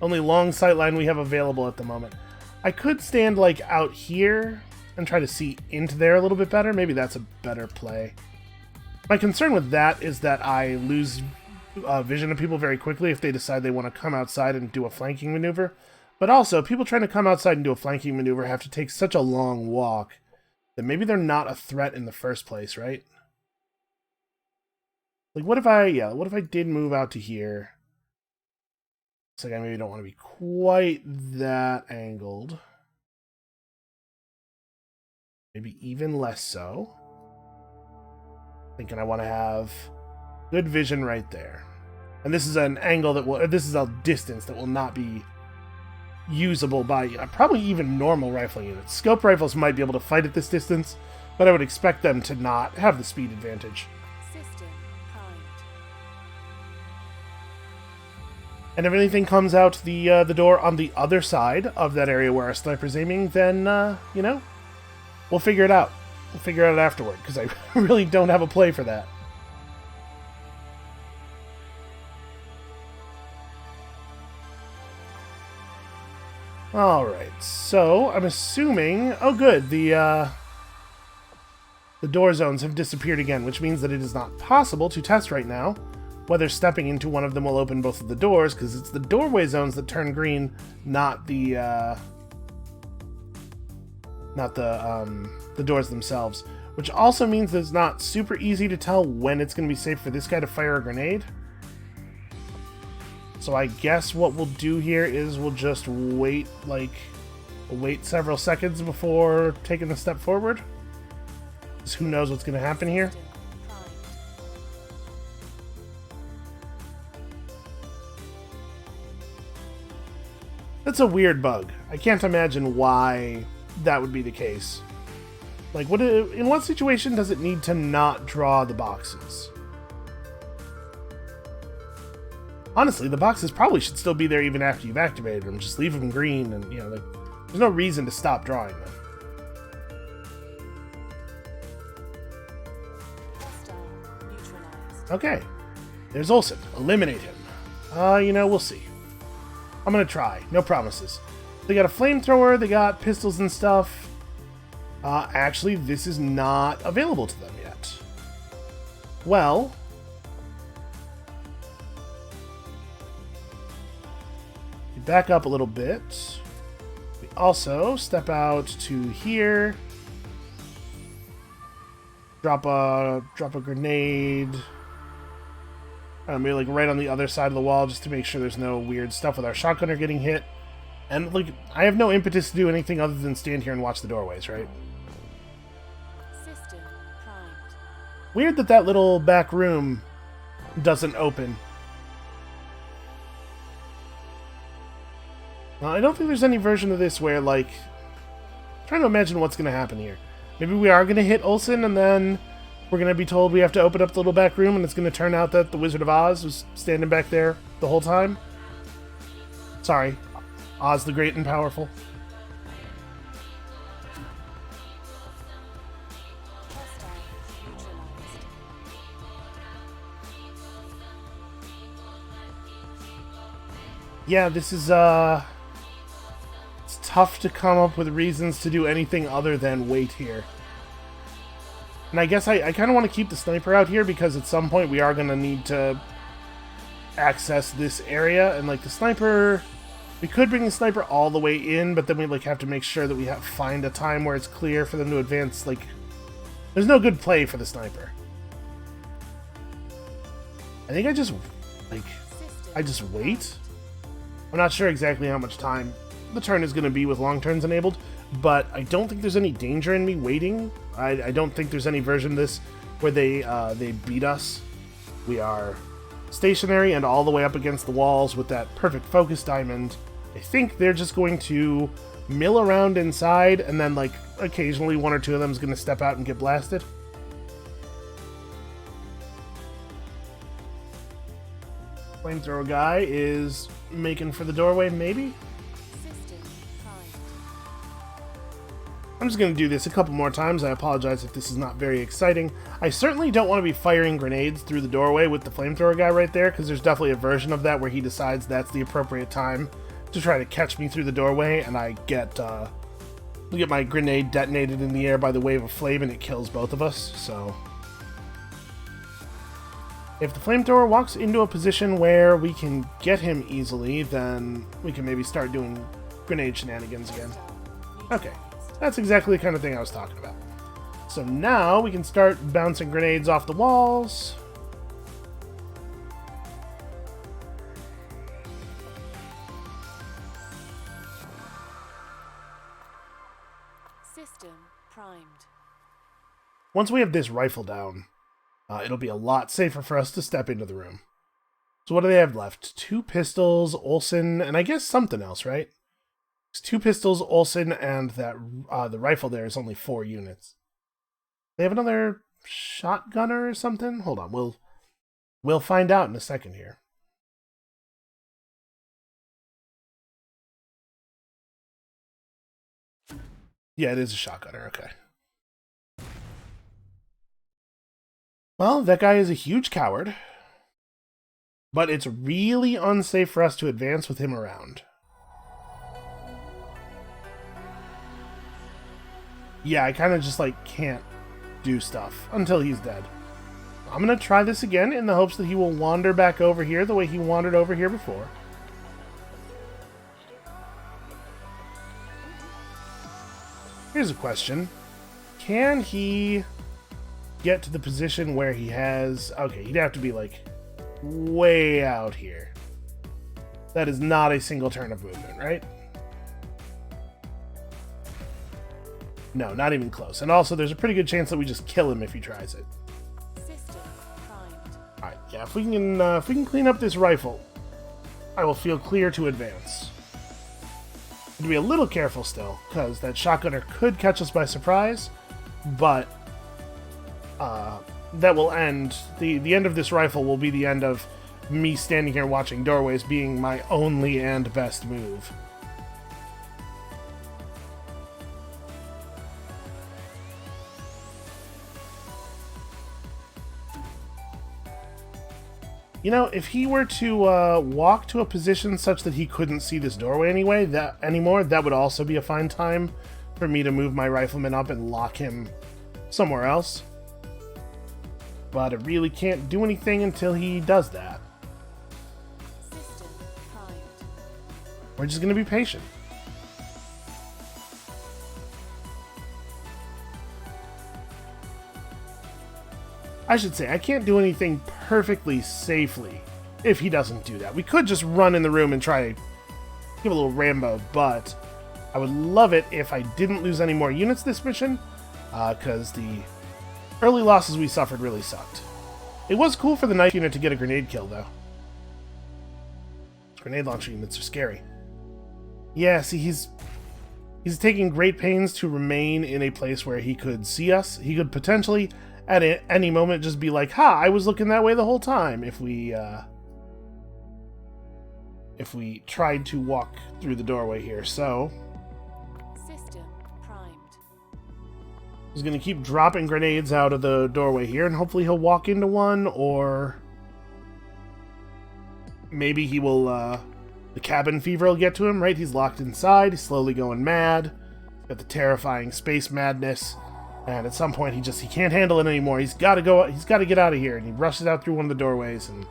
long sightline we have available at the moment. I could stand, like, out here and try to see into there a little bit better. Maybe that's a better play. My concern with that is that I lose vision of people very quickly if they decide they want to come outside and do a flanking maneuver. But also, people trying to come outside and do a flanking maneuver have to take such a long walk that maybe they're not a threat in the first place, right? Like, what if I did move out to here? Looks like I maybe don't want to be quite that angled. Maybe even less so. Thinking I want to have good vision right there. And this is an angle this is a distance that will not be usable by probably even normal rifling units. Scope rifles might be able to fight at this distance, but I would expect them to not have the speed advantage. System primed. And if anything comes out the door on the other side of that area where our sniper's aiming, then, you know, we'll figure it out. We'll figure it out afterward, because I really don't have a play for that. Alright, so I'm assuming... Oh good, the door zones have disappeared again, which means that it is not possible to test right now whether stepping into one of them will open both of the doors, because it's the doorway zones that turn green, not the doors themselves. Which also means that it's not super easy to tell when it's going to be safe for this guy to fire a grenade. So I guess what we'll do here is we'll just wait several seconds before taking a step forward. Because who knows what's going to happen here. System primed. That's a weird bug. I can't imagine why that would be the case. Like, in what situation does it need to not draw the boxes? Honestly, the boxes probably should still be there even after you've activated them. Just leave them green, and, you know, there's no reason to stop drawing them. Okay. There's Olsen. Eliminate him. We'll see. I'm gonna try. No promises. They got a flamethrower, they got pistols and stuff. Actually, this is not available to them yet. Well... we back up a little bit. We also step out to here. Drop a grenade. Maybe like right on the other side of the wall just to make sure there's no weird stuff with our shotgunner getting hit. And like, I have no impetus to do anything other than stand here and watch the doorways, right? System primed. Weird that that little back room doesn't open. I don't think there's any version of this where, like... I'm trying to imagine what's going to happen here. Maybe we are going to hit Olsen and then we're going to be told we have to open up the little back room and it's going to turn out that the Wizard of Oz was standing back there the whole time. Sorry. Oz the Great and Powerful. Hostile neutralized. Yeah, this is, it's tough to come up with reasons to do anything other than wait here. And I guess I kind of want to keep the sniper out here because at some point we are going to need to access this area. And, like, the sniper... we could bring the sniper all the way in, but then we, like, have to make sure that we find a time where it's clear for them to advance. Like, there's no good play for the sniper. I think I just wait. I'm not sure exactly how much time the turn is going to be with long turns enabled, but I don't think there's any danger in me waiting. I don't think there's any version of this where they beat us. We are stationary and all the way up against the walls with that perfect focus diamond. I think they're just going to mill around inside, and then, like, occasionally one or two of them is going to step out and get blasted. Flamethrower guy is making for the doorway, maybe? System primed. I'm just going to do this a couple more times. I apologize if this is not very exciting. I certainly don't want to be firing grenades through the doorway with the flamethrower guy right there, because there's definitely a version of that where he decides that's the appropriate time to try to catch me through the doorway, and I get my grenade detonated in the air by the wave of flame, and it kills both of us, so... if the flamethrower walks into a position where we can get him easily, then we can maybe start doing grenade shenanigans again. Okay, that's exactly the kind of thing I was talking about. So now we can start bouncing grenades off the walls. System primed. Once we have this rifle down, it'll be a lot safer for us to step into the room. So what do they have left? 2 pistols, Olsen, and I guess something else, right? It's 2 pistols, Olsen, and that the rifle there is only 4 units. They have another shotgunner or something? Hold on, we'll find out in a second here. Yeah, it is a shotgunner, okay. Well, that guy is a huge coward, but it's really unsafe for us to advance with him around. Yeah, I kind of just, like, can't do stuff until he's dead. I'm going to try this again in the hopes that he will wander back over here the way he wandered over here before. Here's a question. Can he get to the position where he has... okay, he'd have to be, like, way out here. That is not a single turn of movement, right? No, not even close. And also, there's a pretty good chance that we just kill him if he tries it. System primed. Alright, yeah, if we can clean up this rifle, I will feel clear to advance. To be a little careful still, because that shotgunner could catch us by surprise, but that will end. The end of this rifle will be the end of me standing here watching doorways being my only and best move. You know, if he were to walk to a position such that he couldn't see this doorway anymore, that would also be a fine time for me to move my rifleman up and lock him somewhere else. But I really can't do anything until he does that. System primed. We're just going to be patient. I should say, I can't do anything perfectly safely if he doesn't do that. We could just run in the room and try to give a little Rambo, but I would love it if I didn't lose any more units this mission, because the early losses we suffered really sucked. It was cool for the knife unit to get a grenade kill, though. Grenade launcher units are scary. Yeah, see, he's taking great pains to remain in a place where he could see us. He could potentially, at any moment, just be like, "Ha! I was looking that way the whole time." If we tried to walk through the doorway here, so System primed. he's going to keep dropping grenades out of the doorway here, and hopefully he'll walk into one, or maybe he will, the cabin fever will get to him, right? He's locked inside, he's slowly going mad, he's got the terrifying space madness, and at some point he can't handle it anymore. He's got to get out of here, and he rushes out through one of the doorways, and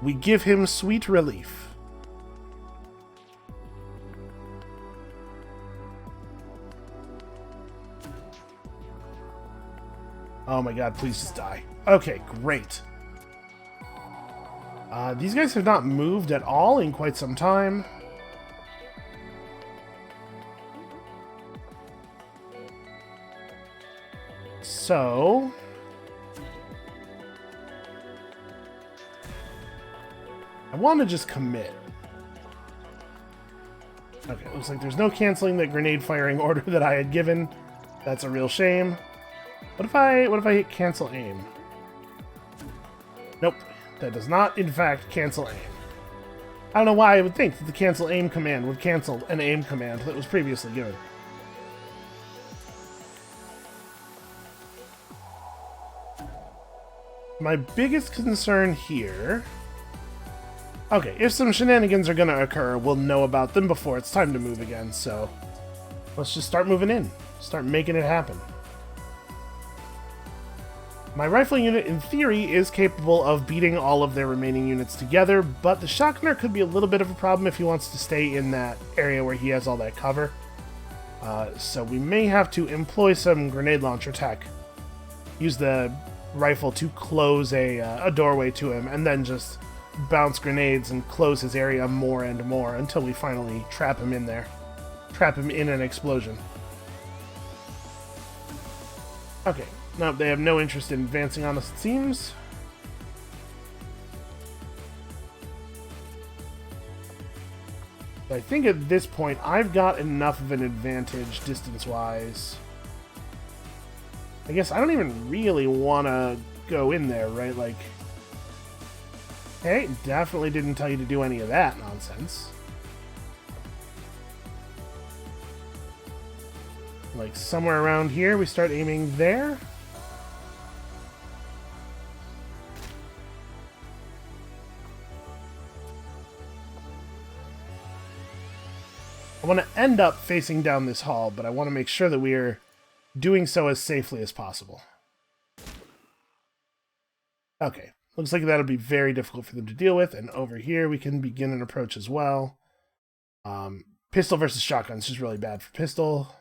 we give him sweet relief. Oh my god, please just die. Okay, great. These guys have not moved at all in quite some time. So I want to just commit. Okay, looks like there's no canceling that grenade firing order that I had given. That's a real shame. What if I hit cancel aim? Nope, that does not, in fact, cancel aim. I don't know why I would think that the cancel aim command would cancel an aim command that was previously given. My biggest concern here... Okay, if some shenanigans are going to occur, we'll know about them before it's time to move again, so let's just start moving in. Start making it happen. My rifle unit, in theory, is capable of beating all of their remaining units together, but the shotgunner could be a little bit of a problem if he wants to stay in that area where he has all that cover. So we may have to employ some grenade launcher tech. Use the rifle to close a doorway to him, and then just bounce grenades and close his area more and more until we finally trap him in there. Trap him in an explosion. Okay. No, they have no interest in advancing on us, it seems. I think at this point, I've got enough of an advantage distance-wise. I guess I don't even really want to go in there, right? Like, hey, definitely didn't tell you to do any of that nonsense. Like, somewhere around here, we start aiming there. I want to end up facing down this hall, but I want to make sure that we are doing so as safely as possible. Okay, looks like that'll be very difficult for them to deal with, and over here we can begin an approach as well. Pistol versus shotgun is just really bad for pistol.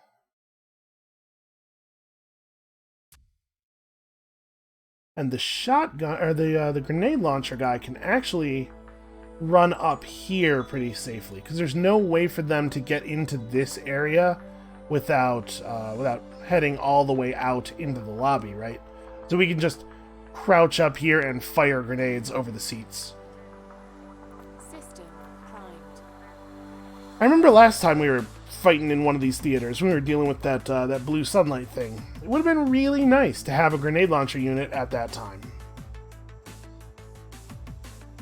And the shotgun, or the grenade launcher guy can actually run up here pretty safely, because there's no way for them to get into this area without heading all the way out into the lobby, right? So we can just crouch up here and fire grenades over the seats. System primed. I remember last time we were fighting in one of these theaters, when we were dealing with that blue sunlight thing. It would have been really nice to have a grenade launcher unit at that time.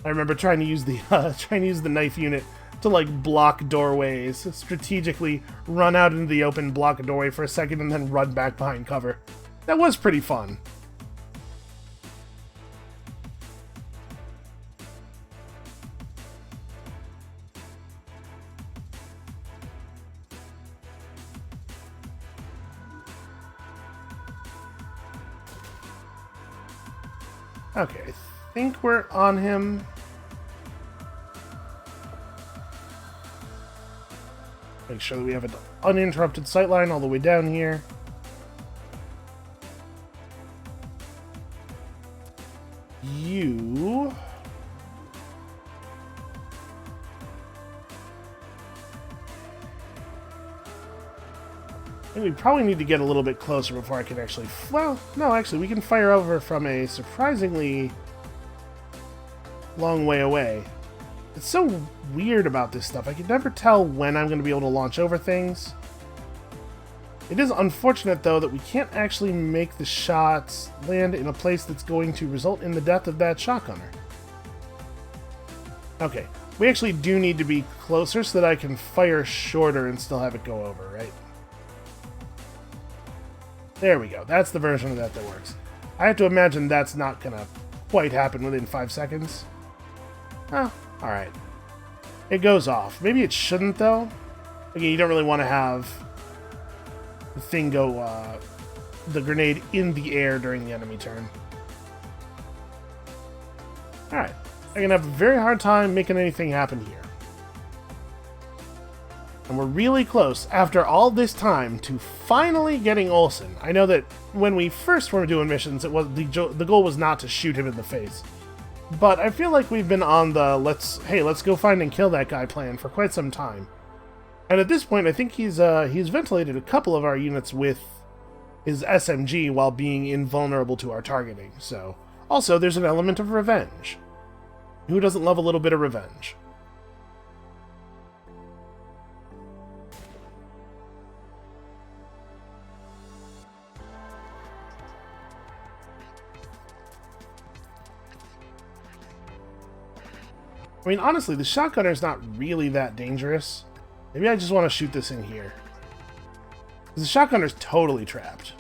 I remember trying to use the knife unit to like block doorways, strategically run out into the open, block a doorway for a second, and then run back behind cover. That was pretty fun. Okay, I think we're on him. Make sure that we have an uninterrupted sightline all the way down here. You... I think we probably need to get a little bit closer before I can actually... Well, no, actually, we can fire over from a surprisingly long way away. It's so weird about this stuff. I can never tell when I'm going to be able to launch over things. It is unfortunate, though, that we can't actually make the shots land in a place that's going to result in the death of that shotgunner. Okay, we actually do need to be closer so that I can fire shorter and still have it go over, right? There we go. That's the version of that works. I have to imagine that's not going to quite happen within 5 seconds. Oh, alright. It goes off. Maybe it shouldn't, though. Again, you don't really want to have the thing go, the grenade in the air during the enemy turn. Alright. I'm going to have a very hard time making anything happen here. And we're really close, after all this time, to finally getting Olsen. I know that when we first were doing missions, it was the goal was not to shoot him in the face. But I feel like we've been on the let's go find and kill that guy plan for quite some time. And at this point, I think he's ventilated a couple of our units with his SMG while being invulnerable to our targeting. So, also, there's an element of revenge. Who doesn't love a little bit of revenge? I mean, honestly, the shotgunner is not really that dangerous. Maybe I just want to shoot this in here. Because the shotgunner's totally trapped.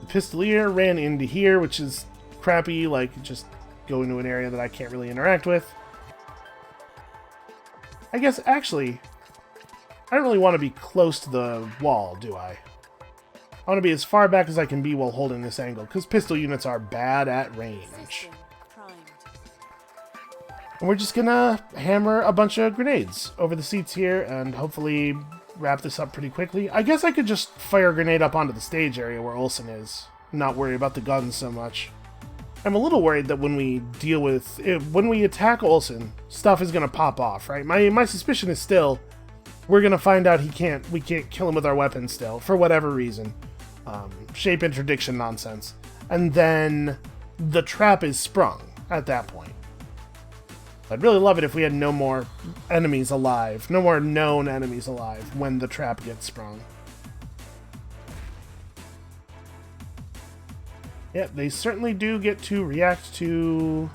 The pistolier ran into here, which is crappy, like, just go into an area that I can't really interact with. I guess, actually, I don't really want to be close to the wall, do I? I want to be as far back as I can be while holding this angle, because pistol units are bad at range. And we're just gonna hammer a bunch of grenades over the seats here and hopefully wrap this up pretty quickly. I guess I could just fire a grenade up onto the stage area where Olsen is, not worry about the guns so much. I'm a little worried that when we when we attack Olsen, stuff is gonna pop off, right? My suspicion is still we're gonna find out we can't kill him with our weapons still, for whatever reason. Shape interdiction nonsense. And then the trap is sprung at that point. I'd really love it if we had no more enemies alive, no more known enemies alive when the trap gets sprung. Yep, they certainly do get to react to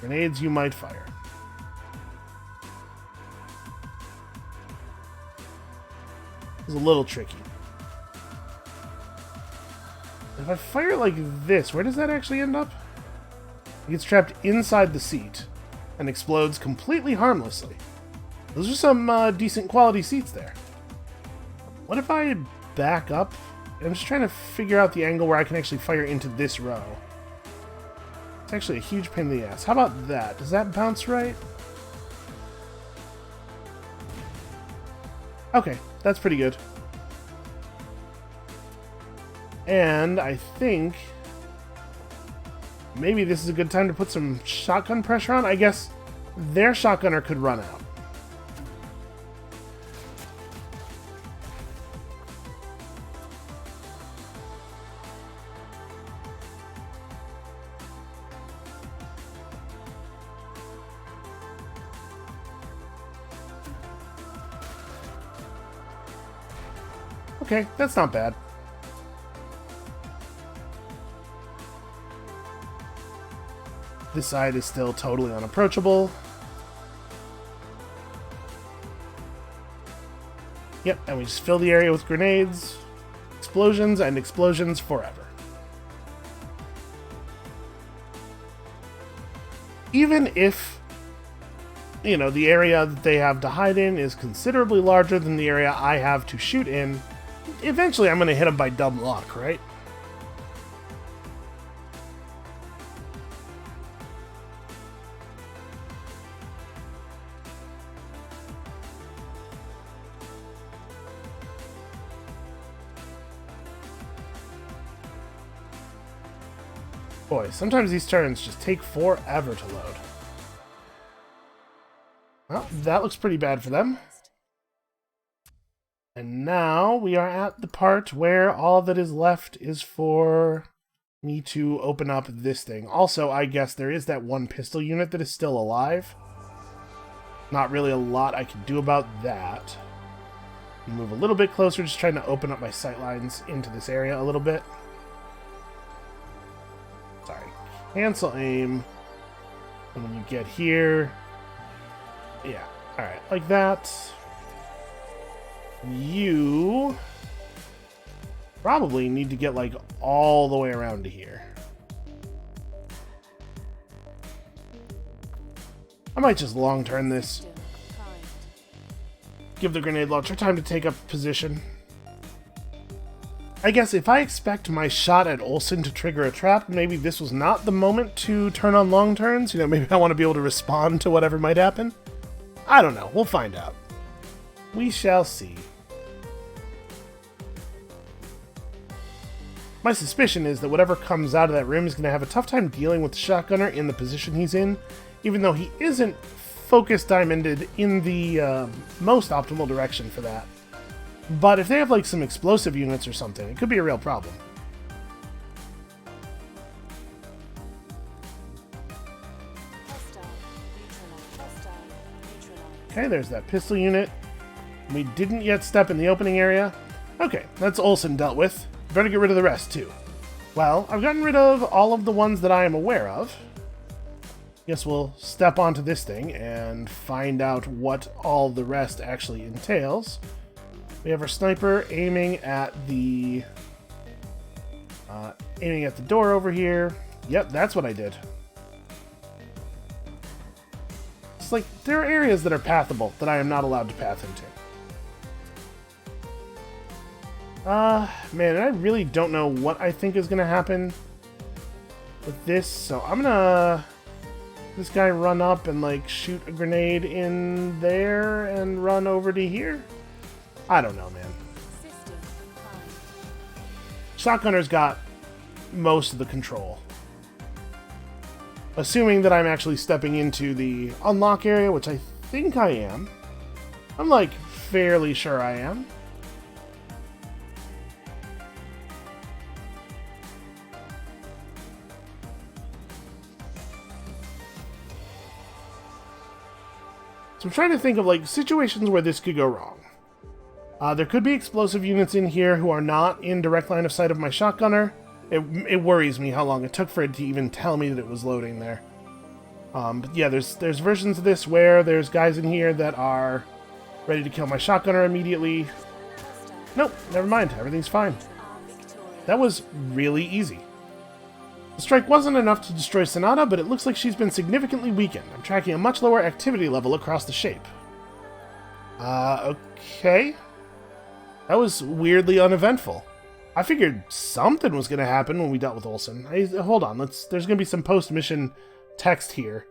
grenades you might fire. It's a little tricky. If I fire like this, where does that actually end up? It gets trapped inside the seat and explodes completely harmlessly. Those are some decent quality seats there. What if I back up? I'm just trying to figure out the angle where I can actually fire into this row. It's actually a huge pain in the ass. How about that? Does that bounce right? Okay, that's pretty good. And I think maybe this is a good time to put some shotgun pressure on. I guess their shotgunner could run out. Okay, that's not bad. This side is still totally unapproachable. Yep, and we just fill the area with grenades, explosions, and explosions forever. Even if, you know, the area that they have to hide in is considerably larger than the area I have to shoot in, eventually I'm going to hit them by dumb luck, right? Boy, sometimes these turns just take forever to load. Well, that looks pretty bad for them. And now we are at the part where all that is left is for me to open up this thing. Also, I guess there is that one pistol unit that is still alive. Not really a lot I can do about that. Move a little bit closer, just trying to open up my sightlines into this area a little bit. Sorry. Cancel aim. And when you get here... Yeah, alright, like that. You probably need to get, like, all the way around to here. I might just long turn this. Give the grenade launcher time to take up position. I guess if I expect my shot at Olsen to trigger a trap, maybe this was not the moment to turn on long turns. You know, maybe I want to be able to respond to whatever might happen. I don't know. We'll find out. We shall see. My suspicion is that whatever comes out of that room is going to have a tough time dealing with the shotgunner in the position he's in, even though he isn't focus diamonded in the most optimal direction for that. But if they have like some explosive units or something, it could be a real problem. Okay, there's that pistol unit. We didn't yet step in the opening area. Okay, that's Olsen dealt with. Better get rid of the rest too. Well, I've gotten rid of all of the ones that I am aware of. Guess we'll step onto this thing and find out what all the rest actually entails. We have our sniper aiming at the door over here. Yep, that's what I did. It's like there are areas that are pathable that I am not allowed to path into. Man, I really don't know what I think is gonna happen with this, so I'm gonna this guy run up and like shoot a grenade in there and run over to here. I don't know, man. Shotgunner's got most of the control. Assuming that I'm actually stepping into the unlock area, which I think I am. I'm like fairly sure I am. So I'm trying to think of like situations where this could go wrong. There could be explosive units in here who are not in direct line of sight of my shotgunner. It worries me how long it took for it to even tell me that it was loading there. But yeah, there's versions of this where there's guys in here that are ready to kill my shotgunner immediately. Nope, never mind. Everything's fine. That was really easy. The strike wasn't enough to destroy Sonata, but it looks like she's been significantly weakened. I'm tracking a much lower activity level across the shape. Okay. That was weirdly uneventful. I figured something was going to happen when we dealt with Olsen. Hold on, there's going to be some post-mission text here.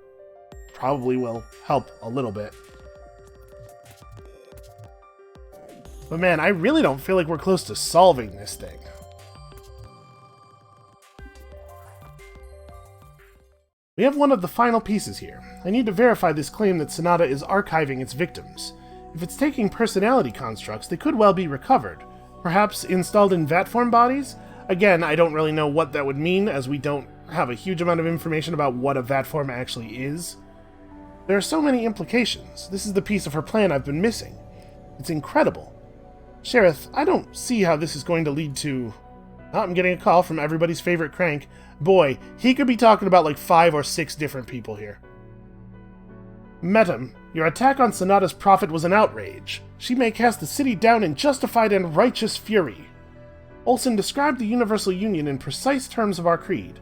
Probably will help a little bit. But man, I really don't feel like we're close to solving this thing. We have one of the final pieces here. I need to verify this claim that Sonata is archiving its victims. If it's taking personality constructs, they could well be recovered. Perhaps installed in vat form bodies? Again, I don't really know what that would mean, as we don't have a huge amount of information about what a vat form actually is. There are so many implications. This is the piece of her plan I've been missing. It's incredible. Sheriff, I don't see how this is going to lead to... Oh, I'm getting a call from everybody's favorite crank. Boy, he could be talking about like 5 or 6 different people here. Metam, your attack on Sonata's prophet was an outrage. She may cast the city down in justified and righteous fury. Olsen described the Universal Union in precise terms of our creed.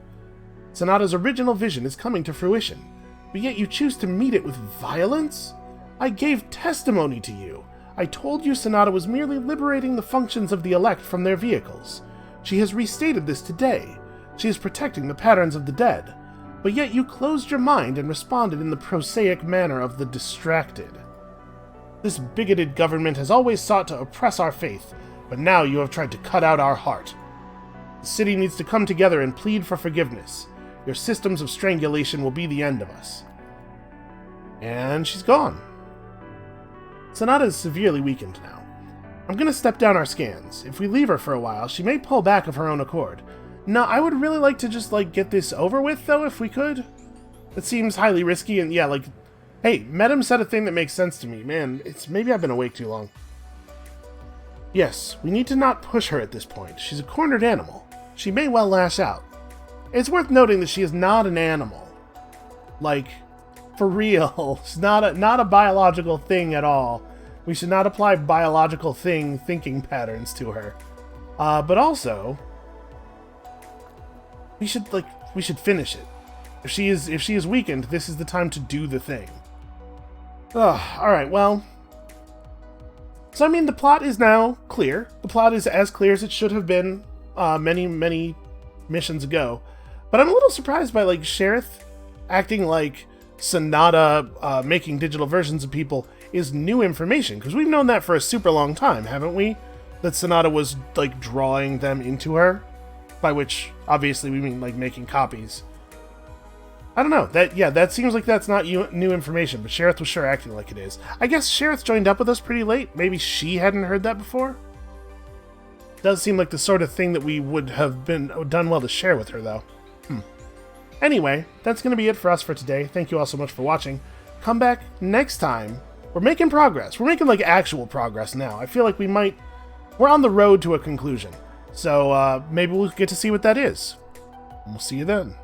Sonata's original vision is coming to fruition, but yet you choose to meet it with violence? I gave testimony to you. I told you Sonata was merely liberating the functions of the elect from their vehicles. She has restated this today. She is protecting the patterns of the dead. But yet you closed your mind and responded in the prosaic manner of the distracted. This bigoted government has always sought to oppress our faith, but now you have tried to cut out our heart. The city needs to come together and plead for forgiveness. Your systems of strangulation will be the end of us. And she's gone. Sonata is severely weakened now. I'm gonna step down our scans. If we leave her for a while, she may pull back of her own accord. No, I would really like to just, get this over with, though, if we could. It seems highly risky, and yeah, hey, Medem said a thing that makes sense to me. Man, maybe I've been awake too long. Yes, we need to not push her at this point. She's a cornered animal. She may well lash out. It's worth noting that she is not an animal. For real. She's not a biological thing at all. We should not apply biological thing thinking patterns to her. But also, we should finish it. If she is weakened, this is the time to do the thing. Alright, well. So, I mean, the plot is now clear. The plot is as clear as it should have been many, many missions ago. But I'm a little surprised by, Sherith acting like Sonata making digital versions of people is new information. Because we've known that for a super long time, haven't we? That Sonata was, drawing them into her. By which, obviously, we mean, making copies. I don't know. That seems like that's not new information, but Sherith was sure acting like it is. I guess Sherith joined up with us pretty late. Maybe she hadn't heard that before? Does seem like the sort of thing that we would have done well to share with her, though. Anyway, that's going to be it for us for today. Thank you all so much for watching. Come back next time. We're making progress. We're making, actual progress now. I feel like we're on the road to a conclusion. So, maybe we'll get to see what that is. We'll see you then.